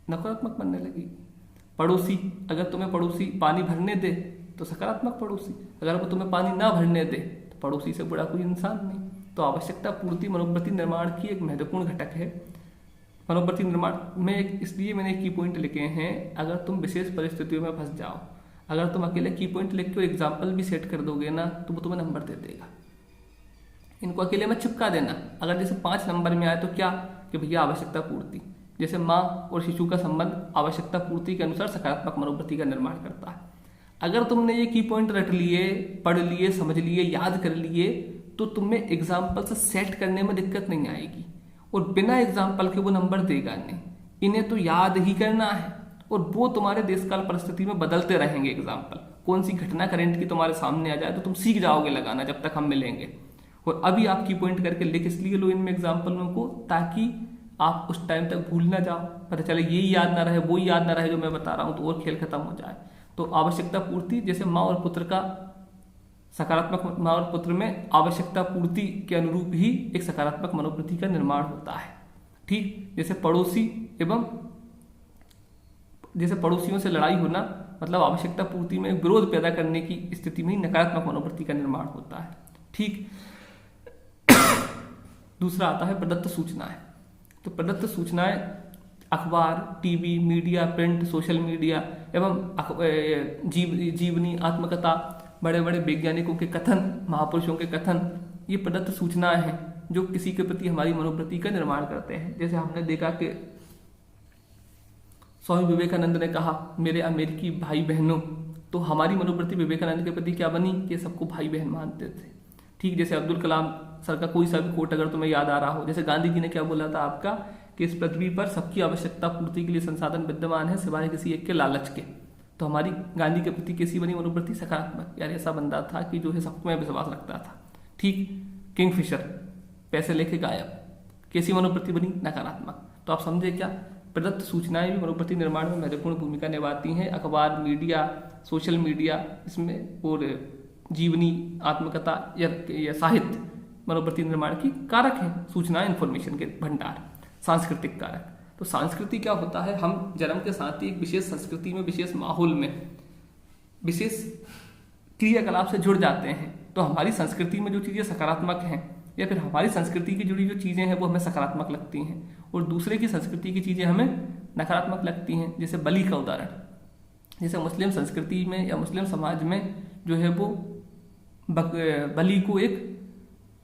A: नकारात्मक बनने लगेगी। पड़ोसी, अगर तुम्हें पड़ोसी पानी भरने दे तो सकारात्मक पड़ोसी, अगर वो तुम्हें पानी ना भरने दे तो पड़ोसी से बड़ा कोई इंसान नहीं। तो आवश्यकता पूर्ति मनोवृत्ति निर्माण की एक महत्वपूर्ण घटक है। मनोवृत्ति निर्माण में इसलिए मैंने की पॉइंट लिखे हैं, अगर तुम विशेष परिस्थितियों में फंस जाओ, अगर तुम अकेले की पॉइंट लिख के एग्जाम्पल भी सेट कर दोगे ना तो वो तुम्हें नंबर दे देगा। इनको अकेले में चिपका देना। अगर जैसे 5 नंबर में आए तो क्या कि भैया आवश्यकता पूर्ति, जैसे माँ और शिशु का संबंध आवश्यकता पूर्ति के अनुसार सकारात्मक मनोवृत्ति का निर्माण करता है। अगर तुमने ये की पॉइंट रट लिए, पढ़ लिए, समझ लिए, याद कर लिए तो तुम्हें एग्जाम्पल से सेट करने में दिक्कत नहीं आएगी, और बिना एग्जाम्पल के वो नंबर देगा नहीं। इन्हें तो याद ही करना है, और वो तुम्हारे देशकाल परिस्थिति में बदलते रहेंगे एग्जाम्पल। कौन सी घटना करंट की तुम्हारे सामने आ जाए तो तुम सीख जाओगे लगाना जब तक हम मिलेंगे। और अभी आप की पॉइंट करके लिख इसलिए लो इनमें एग्जाम्पलों को, ताकि आप उस टाइम तक भूल ना जाओ, पता चले यही याद ना रहे, वो याद ना रहे जो मैं बता रहा हूँ, तो और खेल खत्म हो जाए। तो आवश्यकता पूर्ति, जैसे माँ और पुत्र का सकारात्मक, माँ और पुत्र में आवश्यकता पूर्ति के अनुरूप ही एक सकारात्मक मनोवृत्ति का निर्माण होता है। ठीक, जैसे पड़ोसी एवं जैसे पड़ोसियों से लड़ाई होना, मतलब आवश्यकता पूर्ति में विरोध पैदा करने की स्थिति में ही नकारात्मक मनोवृत्ति का निर्माण होता है। ठीक। दूसरा आता है प्रदत्त सूचनाएं। तो प्रदत्त सूचनाएं अखबार, TV, media, print, social media एवं जीवनी, आत्मकथा, बड़े बड़े वैज्ञानिकों के कथन, महापुरुषों के कथन, ये प्रदत्त सूचनाएं हैं जो किसी के प्रति हमारी मनोवृत्ति का निर्माण करते हैं। जैसे हमने देखा कि स्वामी विवेकानंद ने कहा मेरे अमेरिकी भाई बहनों, तो हमारी मनोवृत्ति विवेकानंद के प्रति क्या बनी कि सबको भाई बहन मानते थे। ठीक, जैसे अब्दुल कलाम सर का कोई सा भी कोट अगर तुम्हें याद आ रहा हो, जैसे गांधी जी ने क्या बोला था आपका कि इस पृथ्वी पर सबकी आवश्यकता पूर्ति के लिए संसाधन विद्यमान है सिवाय किसी एक के लालच के। तो हमारी गांधी के प्रति कैसी बनी मनोवृत्ति? सकारात्मक। यार ऐसा बंदा था कि जो है सबको में विश्वास रखता था। ठीक, किंगफिशर पैसे लेके गायब, कैसी मनोवृत्ति बनी? नकारात्मक। तो आप समझे क्या, प्रदत्त सूचनाएं भी मनोवृत्ति निर्माण में महत्वपूर्ण भूमिका निभाती हैं। अखबार, मीडिया, सोशल मीडिया इसमें, और जीवनी, आत्मकथा या साहित्य मनोवृत्ति निर्माण की कारक है। सूचनाएं इन्फॉर्मेशन के भंडार। सांस्कृतिक कारक, तो संस्कृति क्या होता है, हम जन्म के साथ ही एक विशेष संस्कृति में, विशेष माहौल में, विशेष क्रियाकलाप से जुड़ जाते हैं। तो हमारी संस्कृति में जो चीजें सकारात्मक हैं या फिर हमारी संस्कृति की जुड़ी जो चीजें हैं वो हमें सकारात्मक लगती हैं, और दूसरे की संस्कृति की चीजें हमें नकारात्मक लगती हैं। जैसे बलि का उदाहरण, जैसे मुस्लिम संस्कृति में या मुस्लिम समाज में जो है वो बलि को एक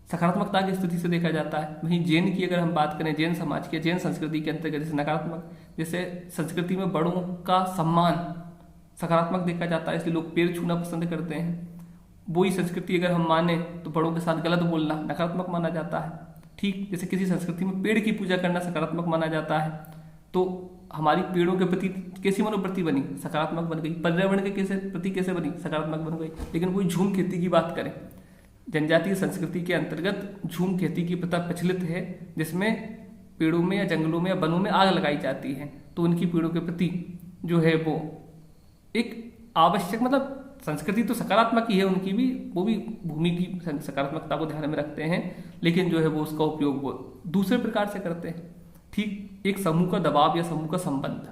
A: सकारात्मकता की स्थिति से देखा जाता है। वहीं जैन की अगर हम बात करें, जैन समाज की, जैन संस्कृति के अंतर्गत जैसे नकारात्मक, जैसे संस्कृति में बड़ों का सम्मान सकारात्मक देखा जाता है, इसलिए लोग पैर छूना पसंद करते हैं। वही संस्कृति अगर हम माने तो बड़ों के साथ गलत बोलना नकारात्मक माना जाता है। ठीक, जैसे किसी संस्कृति में पेड़ की पूजा करना सकारात्मक माना जाता है, तो हमारी पेड़ों के प्रति कैसी मनोवृत्ति बनी? सकारात्मक बन गई। पर्यावरण के प्रति कैसे बनी? सकारात्मक बन गई। लेकिन कोई झूम खेती की बात करें, जनजातीय संस्कृति के अंतर्गत झूम खेती की प्रथा प्रचलित है, जिसमें पेड़ों में या जंगलों में या वनों में आग लगाई जाती है। तो उनकी पेड़ों के प्रति जो है वो एक आवश्यक, मतलब संस्कृति तो सकारात्मक ही है उनकी भी, वो भी भूमि की सकारात्मकता को ध्यान में रखते हैं, लेकिन जो है वो उसका उपयोग वो दूसरे प्रकार से करते हैं। ठीक, एक समूह का दबाव या समूह का संबंध,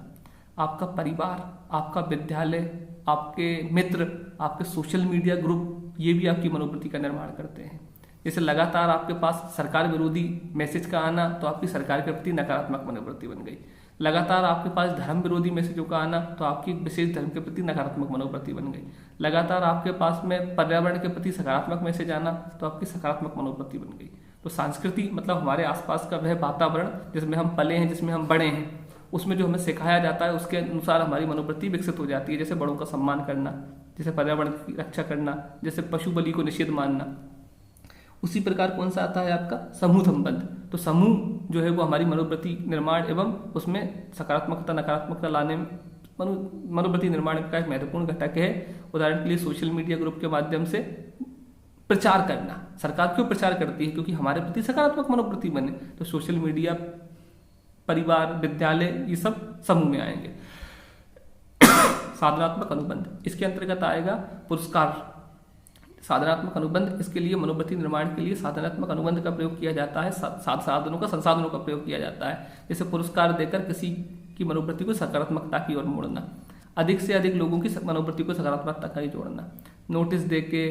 A: आपका परिवार, आपका विद्यालय, आपके मित्र, आपके सोशल मीडिया ग्रुप, ये भी आपकी मनोवृत्ति का निर्माण करते हैं। जैसे लगातार आपके पास सरकार विरोधी मैसेज का आना, तो आपकी सरकार के प्रति नकारात्मक मनोवृत्ति बन गई। लगातार आपके पास धर्म विरोधी मैसेजों का आना तो आपकी विशेष धर्म के प्रति नकारात्मक मनोवृत्ति बन गई। लगातार आपके पास में पर्यावरण के प्रति सकारात्मक मैसेज आना तो आपकी सकारात्मक मनोवृत्ति बन गई। तो संस्कृति मतलब हमारे आसपास का वह वातावरण जिसमें हम पले हैं, जिसमें हम बड़े हैं, उसमें जो हमें सिखाया जाता है उसके अनुसार हमारी मनोवृत्ति विकसित हो जाती है। जैसे बड़ों का सम्मान करना, जैसे पर्यावरण की रक्षा करना, जैसे पशु बलि को निषेध मानना। उसी प्रकार कौन सा आता है आपका समूह संबंध। तो समूह जो है वो हमारी मनोवृत्ति निर्माण एवं उसमें सकारात्मकता नकारात्मकता लाने में मनोवृत्ति निर्माण का एक महत्वपूर्ण घटक है। उदाहरण के लिए सोशल मीडिया ग्रुप के माध्यम से प्रचार करना। सरकार क्यों प्रचार करती है? क्योंकि हमारे प्रति सकारात्मक मनोवृत्ति बने। तो सोशल मीडिया, परिवार, विद्यालय, ये सब समूह में आएंगे। साधनात्मक अनुबंध, इसके अंतर्गत आएगा पुरस्कार। साधनात्मक अनुबंध, इसके लिए मनोवृत्ति निर्माण के लिए साधनात्मक अनुबंध का प्रयोग किया जाता है। संसाधनों का प्रयोग किया जाता है। जैसे पुरस्कार देकर किसी की मनोवृत्ति को सकारात्मकता की ओर मोड़ना, अधिक से अधिक लोगों की मनोवृत्ति को सकारात्मकता का ही जोड़ना, नोटिस देके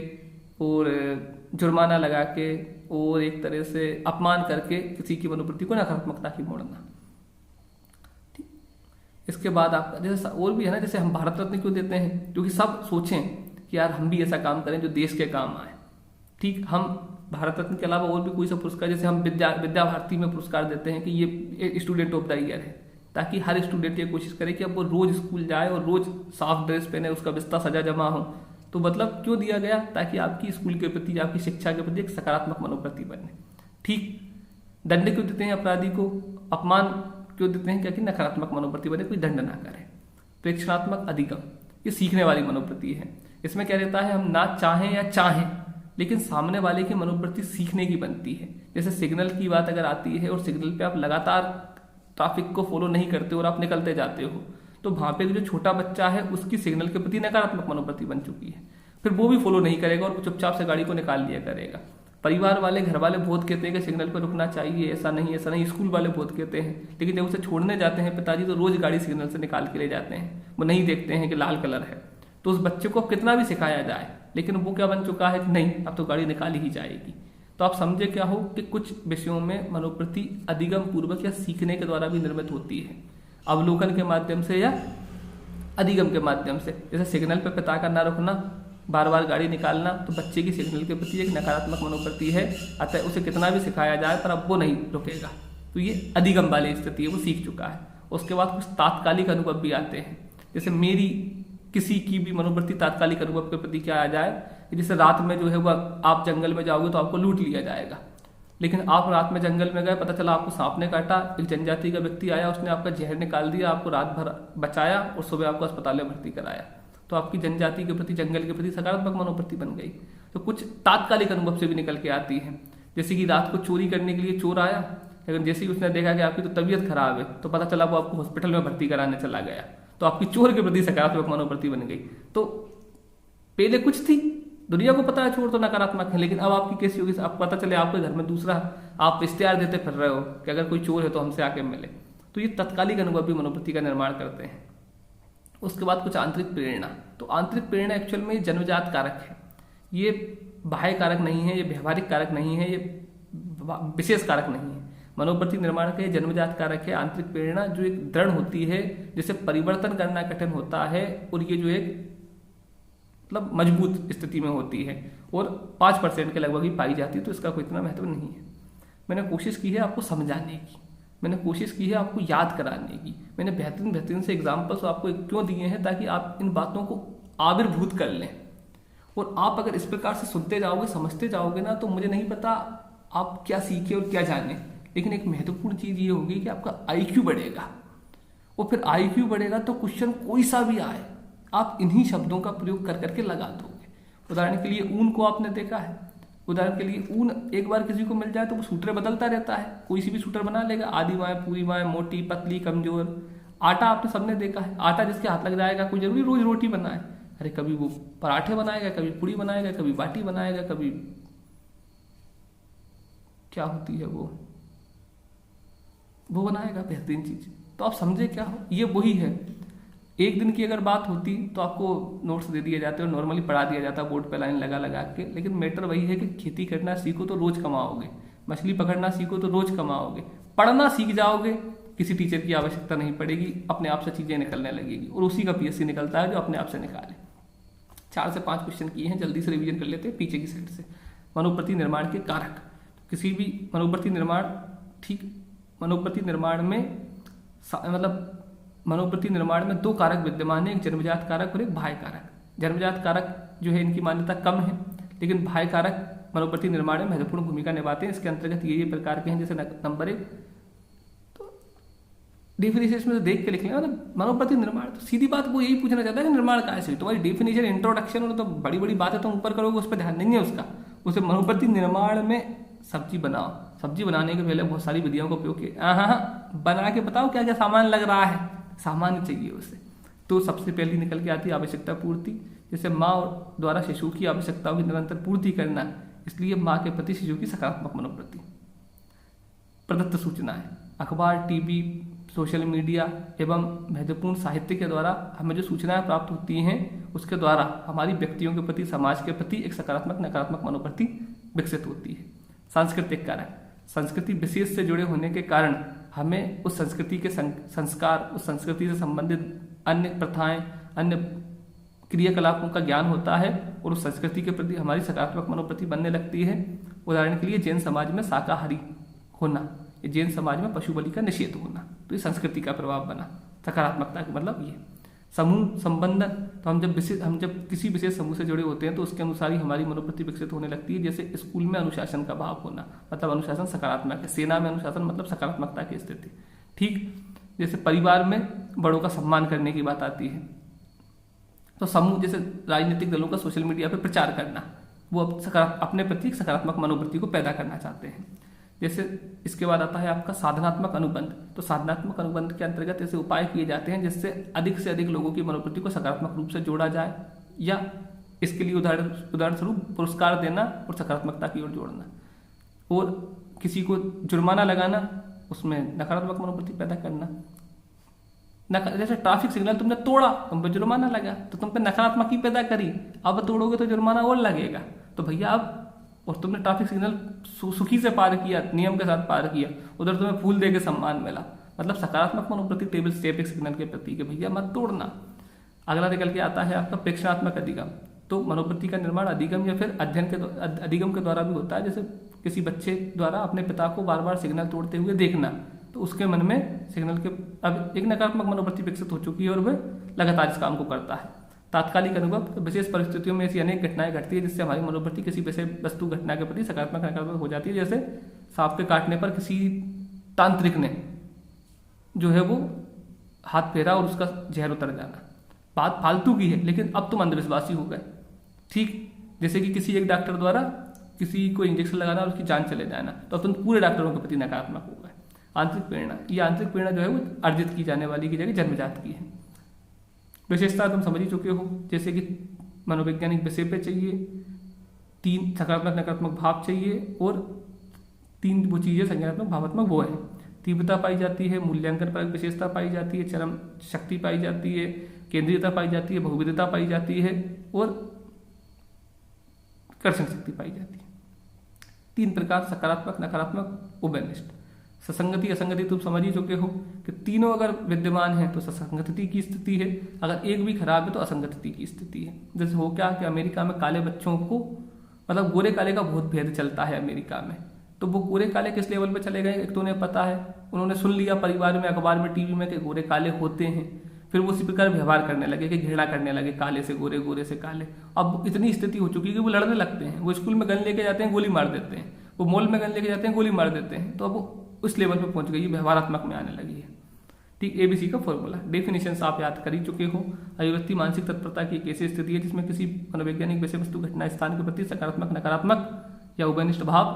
A: और जुर्माना लगा के और एक तरह से अपमान करके किसी की मनोवृत्ति को नकारात्मकता की मोड़ना। इसके बाद आपका जैसे और भी है ना, जैसे हम भारत रत्न क्यों देते हैं? क्योंकि सब सोचें कि यार हम भी ऐसा काम करें जो देश के काम आए। ठीक, हम भारत रत्न के अलावा और भी कोई सा पुरस्कार, जैसे हम विद्या भारती में पुरस्कार देते हैं कि ये स्टूडेंट ऑफ द ईयर है, ताकि हर स्टूडेंट ये कोशिश करे कि अब वो रोज स्कूल जाए और रोज साफ ड्रेस पहने, उसका बिस्तर सजा जमा हो। तो मतलब क्यों दिया गया? ताकि आपकी स्कूल के प्रति, आपकी शिक्षा के प्रति एक सकारात्मक मनोवृत्ति बने। ठीक, दंड क्यों देते हैं अपराधी को? अपमान क्यों देते हैं? क्या कि नकारात्मक मनोवृत्ति बने, कोई दंड ना करे। प्रेक्षणात्मक अधिगम, ये सीखने वाली मनोवृत्ति है। इसमें क्या रहता है, हम ना चाहें या चाहें लेकिन सामने वाले की मनोवृत्ति सीखने की बनती है। जैसे सिग्नल की बात अगर आती है और सिग्नल पे आप लगातार ट्रैफिक को फॉलो नहीं करते और आप निकलते जाते हो, तो वहां पे जो छोटा बच्चा है उसकी सिग्नल के प्रति नकारात्मक मनोवृत्ति बन चुकी है। फिर वो भी फॉलो नहीं करेगा और चुपचाप से गाड़ी को निकाल लिया करेगा। परिवार वाले, घर वाले बहुत कहते हैं कि सिग्नल पर रुकना चाहिए, ऐसा नहीं ऐसा नहीं। स्कूल वाले बहुत कहते हैं, लेकिन जब उसे छोड़ने जाते हैं पिताजी तो रोज गाड़ी सिग्नल से निकाल के ले जाते हैं। वो नहीं देखते हैं कि लाल कलर है। तो उस बच्चे को कितना भी सिखाया जाए, लेकिन वो क्या बन चुका है कि नहीं, अब तो गाड़ी निकाली ही जाएगी। तो आप समझे क्या हो कि कुछ विषयों में मनोवृत्ति अधिगम पूर्वक या सीखने के द्वारा भी निर्मित होती है, अवलोकन के माध्यम से या अधिगम के माध्यम से। जैसे सिग्नल पर पिता का ना रुकना, बार बार गाड़ी निकालना, तो बच्चे की सिग्नल के प्रति एक नकारात्मक मनोवृत्ति है, अतः उसे कितना भी सिखाया जाए पर अब वो नहीं रुकेगा। तो ये अधिगम वाली स्थिति है, वो सीख चुका है। उसके बाद कुछ तात्कालिक अनुभव भी आते हैं। जैसे मेरी किसी की भी मनोवृत्ति तात्कालिक अनुभव के प्रति क्या आ जाए, जैसे रात में जो है वह आप जंगल में जाओगे तो आपको लूट लिया जाएगा, लेकिन आप रात में जंगल में गए, पता चला आपको सांप ने काटा, एक जनजाति का व्यक्ति आया, उसने आपका जहर निकाल दिया, आपको रात भर बचाया और सुबह आपको अस्पताल में भर्ती कराया। तो आपकी जनजाति के प्रति, जंगल के प्रति सकारात्मक मनोवृत्ति बन गई। तो कुछ तात्कालिक अनुभव से भी निकल के आती है। जैसे कि रात को चोरी करने के लिए चोर आया, लेकिन जैसे ही उसने देखा कि आपकी तो तबीयत खराब है, तो पता चला वो आपको हॉस्पिटल में भर्ती कराने चला गया। तो आपकी चोर के प्रति सकारात्मक मनोवृत्ति बन गई। तो पहले कुछ थी, दुनिया को पता है चोर तो नकारात्मक है, लेकिन अब आपकी कैसी होगी? आपको पता चले आपके घर में दूसरा आप इश्तेहार देते फिर रहे हो कि अगर कोई चोर है तो हमसे आके मिले। तो ये तत्कालिक अनुभव भी मनोवृत्ति का निर्माण करते हैं। उसके बाद कुछ आंतरिक प्रेरणा। तो आंतरिक प्रेरणा एक्चुअल में जन्मजात कारक है, ये बाह्य कारक नहीं है, ये व्यवहारिक कारक नहीं है, ये विशेष कारक नहीं है। मनोवृत्ति निर्माण का ये जन्मजात कारक है आंतरिक प्रेरणा, जो एक दृढ़ होती है, जिसे परिवर्तन करना कठिन होता है, और ये जो एक मतलब मजबूत स्थिति में होती है और 5% के लगभग ही पाई जाती है। तो इसका कोई इतना महत्व नहीं है। मैंने कोशिश की है आपको समझाने की, मैंने कोशिश की है आपको याद कराने की, मैंने बेहतरीन से एग्जाम्पल्स आपको क्यों दिए हैं, ताकि आप इन बातों को आविर्भूत कर लें। और आप अगर इस प्रकार से सुनते जाओगे, समझते जाओगे ना, तो मुझे नहीं पता आप क्या सीखे और क्या जाने, लेकिन एक महत्वपूर्ण चीज ये होगी कि आपका IQ बढ़ेगा। और फिर IQ बढ़ेगा तो क्वेश्चन कोई सा भी आए, आप इन्हीं शब्दों का प्रयोग कर करके लगा दोगे। उदाहरण के लिए ऊन को आपने देखा है, उदाहरण के लिए ऊन एक बार किसी को मिल जाए तो वो सूटर बदलता रहता है, कोई सी भी सूटर बना लेगा, आधी बाएं, पूरी बाएं, मोटी, पतली, कमजोर। आटा आपने सबने देखा है, आटा जिसके हाथ लग जाएगा, कोई जरूरी रोज रोटी बनाए, अरे कभी वो पराठे बनाएगा, कभी पूड़ी बनाएगा, कभी बाटी बनाएगा, कभी क्या होती है वो बनाएगा बेहतरीन चीज। तो आप समझे क्या हो, ये वही है। एक दिन की अगर बात होती तो आपको नोट्स दे दिए जाते और नॉर्मली पढ़ा दिया जाता बोर्ड पे लाइन लगा लगा के, लेकिन मैटर वही है कि खेती करना सीखो तो रोज कमाओगे, मछली पकड़ना सीखो तो रोज कमाओगे, पढ़ना सीख जाओगे किसी टीचर की आवश्यकता नहीं पड़ेगी, अपने आप से चीज़ें निकलने लगेगी और उसी का पीएससी निकलता है जो अपने आप से निकाले। 4 से 5 क्वेश्चन किए हैं, जल्दी से रिवीजन कर लेते हैं पीछे की साइड से। मनोप्रति निर्माण के कारक, किसी भी मनोप्रति निर्माण, ठीक, मनोप्रति निर्माण में मतलब मनोप्रति निर्माण में 2 कारक विद्यमान है, एक जन्मजात कारक और एक बाह्य कारक। जन्मजात कारक जो है इनकी मान्यता कम है, लेकिन बाह्य कारक मनोप्रति निर्माण में महत्वपूर्ण भूमिका निभाते हैं। इसके अंतर्गत ये प्रकार के हैं, जैसे नंबर 1 तो डिफिनेशन में तो देख के लिख लेंगे, मतलब मनोप्रति निर्माण तो सीधी बात वो यही पूछना चाहता है कि निर्माण कहाँ से, तुम्हारी डिफिनेशन इंट्रोडक्शन और तो बड़ी बड़ी बातें तुम ऊपर करोगे, उस पर ध्यान नहीं है उसका। उसे मनोप्रति निर्माण में सब्जी बनाओ, सब्जी बनाने के पहले बहुत सारी विधियों का उपयोग किया, हाँ बना के बताओ क्या क्या सामान लग रहा है, सामान चाहिए उसे। तो सबसे पहली निकल के आती है आवश्यकता पूर्ति, जैसे माँ द्वारा शिशु की आवश्यकताओं की निरंतर पूर्ति करना, इसलिए माँ के प्रति शिशु की सकारात्मक मनोवृत्ति। प्रदत्त सूचनाएं, अखबार, टीवी, सोशल मीडिया एवं महत्वपूर्ण साहित्य के द्वारा हमें जो सूचनाएं प्राप्त होती हैं उसके द्वारा हमारी व्यक्तियों के प्रति, समाज के प्रति एक सकारात्मक नकारात्मक मनोवृत्ति विकसित होती है। सांस्कृतिक कारक, संस्कृति विशेष से जुड़े होने के कारण हमें उस संस्कृति के संस्कार, उस संस्कृति से संबंधित अन्य प्रथाएं, अन्य क्रियाकलापों का ज्ञान होता है और उस संस्कृति के प्रति हमारी सकारात्मक मनोवृत्ति बनने लगती है। उदाहरण के लिए जैन समाज में शाकाहारी होना, जैन समाज में पशु बलि का निषेध होना, तो ये संस्कृति का प्रभाव बना सकारात्मकता का मतलब ये। समूह संबंधन, तो हम जब किसी विशेष समूह से जुड़े होते हैं तो उसके अनुसार ही हमारी मनोवृत्ति विकसित होने लगती है। जैसे स्कूल में अनुशासन का भाव होना, मतलब अनुशासन सकारात्मक है, सेना में अनुशासन मतलब सकारात्मकता की स्थिति, ठीक। जैसे परिवार में बड़ों का सम्मान करने की बात आती है, तो समूह जैसे राजनीतिक दलों का सोशल मीडिया पर प्रचार करना, वो अपने प्रति सकारात्मक मनोवृत्ति को पैदा करना चाहते हैं। जैसे इसके बाद आता है आपका साधनात्मक अनुबंध, तो साधनात्मक अनुबंध के अंतर्गत ऐसे उपाय किए जाते हैं जिससे अधिक से अधिक लोगों की मनोवृत्ति को सकारात्मक रूप से जोड़ा जाए, या इसके लिए उदाहरण स्वरूप पुरस्कार देना और सकारात्मकता की ओर जोड़ना। और किसी को जुर्माना लगाना, उसमें नकारात्मक मनोवृत्ति पैदा करना। जैसे ट्रैफिक सिग्नल तुमने तोड़ा, तुम पे जुर्माना लगा, तो तुम पे नकारात्मक ही पैदा करी, अब तोड़ोगे तो जुर्माना और लगेगा, तो भैया अब, और तुमने ट्रैफिक सिग्नल सुखी से पार किया, नियम के साथ पार किया, उधर तुम्हें फूल दे के सम्मान मिला, मतलब सकारात्मक मनोवृत्ति टेबल ट्रैफिक सिग्नल के प्रति कि भैया मत तोड़ना। अगला निकल के आता है आपका प्रेक्षणात्मक अधिगम, तो मनोवृत्ति का निर्माण अधिगम या फिर अधिगम के द्वारा भी होता है। जैसे किसी बच्चे द्वारा अपने पिता को बार बार सिग्नल तोड़ते हुए देखना, तो उसके मन में सिग्नल के अब एक नकारात्मक मनोवृत्ति विकसित हो चुकी है और वह लगातार इस काम को करता है। तात्कालिक अनुभव, तो विशेष परिस्थितियों में ऐसी अनेक घटनाएं घटती है जिससे हमारी मनोवृत्ति किसी विशेष वस्तु घटना के प्रति सकारात्मक नकारात्मक हो जाती है। जैसे सांप के काटने पर किसी तांत्रिक ने जो है वो हाथ फेरा और उसका जहर उतर जाना, बात फालतू की है लेकिन अब तुम अंधविश्वासी हो गए, ठीक। जैसे कि किसी एक डॉक्टर द्वारा किसी को इंजेक्शन लगाना और उसकी जान चले जाना, तो अब तुम पूरे डॉक्टरों के प्रति नकारात्मक हो गए। आंतरिक प्रेरणा, ये आंतरिक प्रेरणा जो है वो अर्जित की जाने वाली की जगह जन्मजात की है। विशेषता तुम समझ ही चुके हो, जैसे कि मनोवैज्ञानिक विषय पे चाहिए, 3 सकारात्मक नकारात्मक भाव चाहिए और 3 वो चीजें संज्ञानात्मक भावात्मक वो है। तीव्रता पाई जाती है, मूल्यांकन पर विशेषता पाई जाती है, चरम शक्ति पाई जाती है, केंद्रीयता पाई जाती है, बहुविधता पाई जाती है और कर्षण शक्ति पाई जाती है। 3 प्रकार सकारात्मक नकारात्मक उभयनिष्ठ। ससंगति असंगति तुम समझ ही चुके हो कि तीनों अगर विद्यमान है तो ससंगति की स्थिति है, अगर एक भी खराब है तो असंगति की स्थिति है। जैसे हो क्या कि अमेरिका में काले बच्चों को, मतलब गोरे काले का बहुत भेद चलता है अमेरिका में, तो वो गोरे काले किस लेवल पे चले गए, एक तो उन्हें पता है, उन्होंने सुन लिया परिवार में, अखबार में, टीवी में कि गोरे काले होते हैं, फिर वो उसी प्रकार व्यवहार करने लगे कि घृणा करने लगे, काले से गोरे, गोरे से काले। अब इतनी स्थिति हो चुकी है कि वो लड़ने लगते हैं, वो स्कूल में गन लेके जाते हैं, गोली मार देते हैं, वो मॉल में गन लेके जाते हैं, गोली मार देते हैं। तो अब उस लेवल पे पहुंच गई, व्यवहारात्मक में आने लगी है, ठीक। ABC का फॉर्मूला, डेफिनेशन आप याद कर ही चुके हो। अभिव्यक्ति मानसिक तत्परता की एक ऐसी स्थिति है जिसमें किसी मनोवैज्ञानिक विषय वस्तु घटना स्थान के प्रति सकारात्मक नकारात्मक या उभयनिष्ठ भाव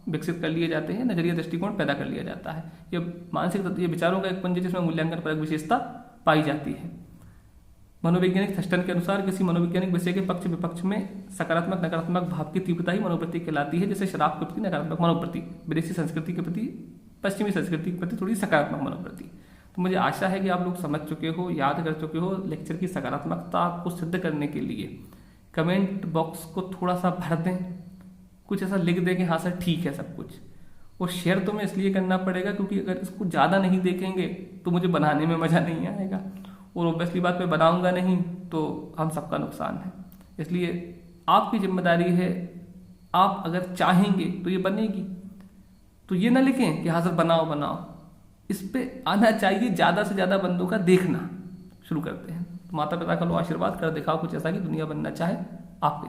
A: विकसित कर लिए जाते हैं, नजरिया दृष्टिकोण पैदा कर लिया जाता है। ये मानसिक ये विचारों का एक पुंज जिसमें मूल्यांकन परक विशेषता पाई जाती है। मनोवैज्ञानिक थर्स्टन के अनुसार किसी मनोवैज्ञानिक विषय के पक्ष विपक्ष में सकारात्मक नकारात्मक भाव की तीव्रता ही मनोवृत्ति कहलाती है। जैसे शराब के प्रति नकारात्मक मनोवृत्ति, विदेशी संस्कृति के प्रति, पश्चिमी संस्कृति के प्रति थोड़ी सकारात्मक मनोवृत्ति। तो मुझे आशा है कि आप लोग समझ चुके हो, याद कर चुके हो। लेक्चर की सकारात्मकता को सिद्ध करने के लिए कमेंट बॉक्स को थोड़ा सा भर दें, कुछ ऐसा लिख दें कि हाँ सर ठीक है सब कुछ, और शेयर तो मैं इसलिए करना पड़ेगा क्योंकि अगर इसको ज़्यादा नहीं देखेंगे तो मुझे बनाने में मज़ा नहीं आएगा, और ऑब्वियसली बात मैं बनाऊंगा नहीं तो हम सबका नुकसान है। इसलिए आपकी जिम्मेदारी है, आप अगर चाहेंगे तो ये बनेगी। तो ये ना लिखें कि हाँ सर बनाओ बनाओ, इस पे आना चाहिए ज़्यादा से ज़्यादा बंदों का देखना। शुरू करते हैं। तो माता पिता का लो आशीर्वाद कर दिखाओ कुछ ऐसा कि दुनिया बनना चाहे आपके।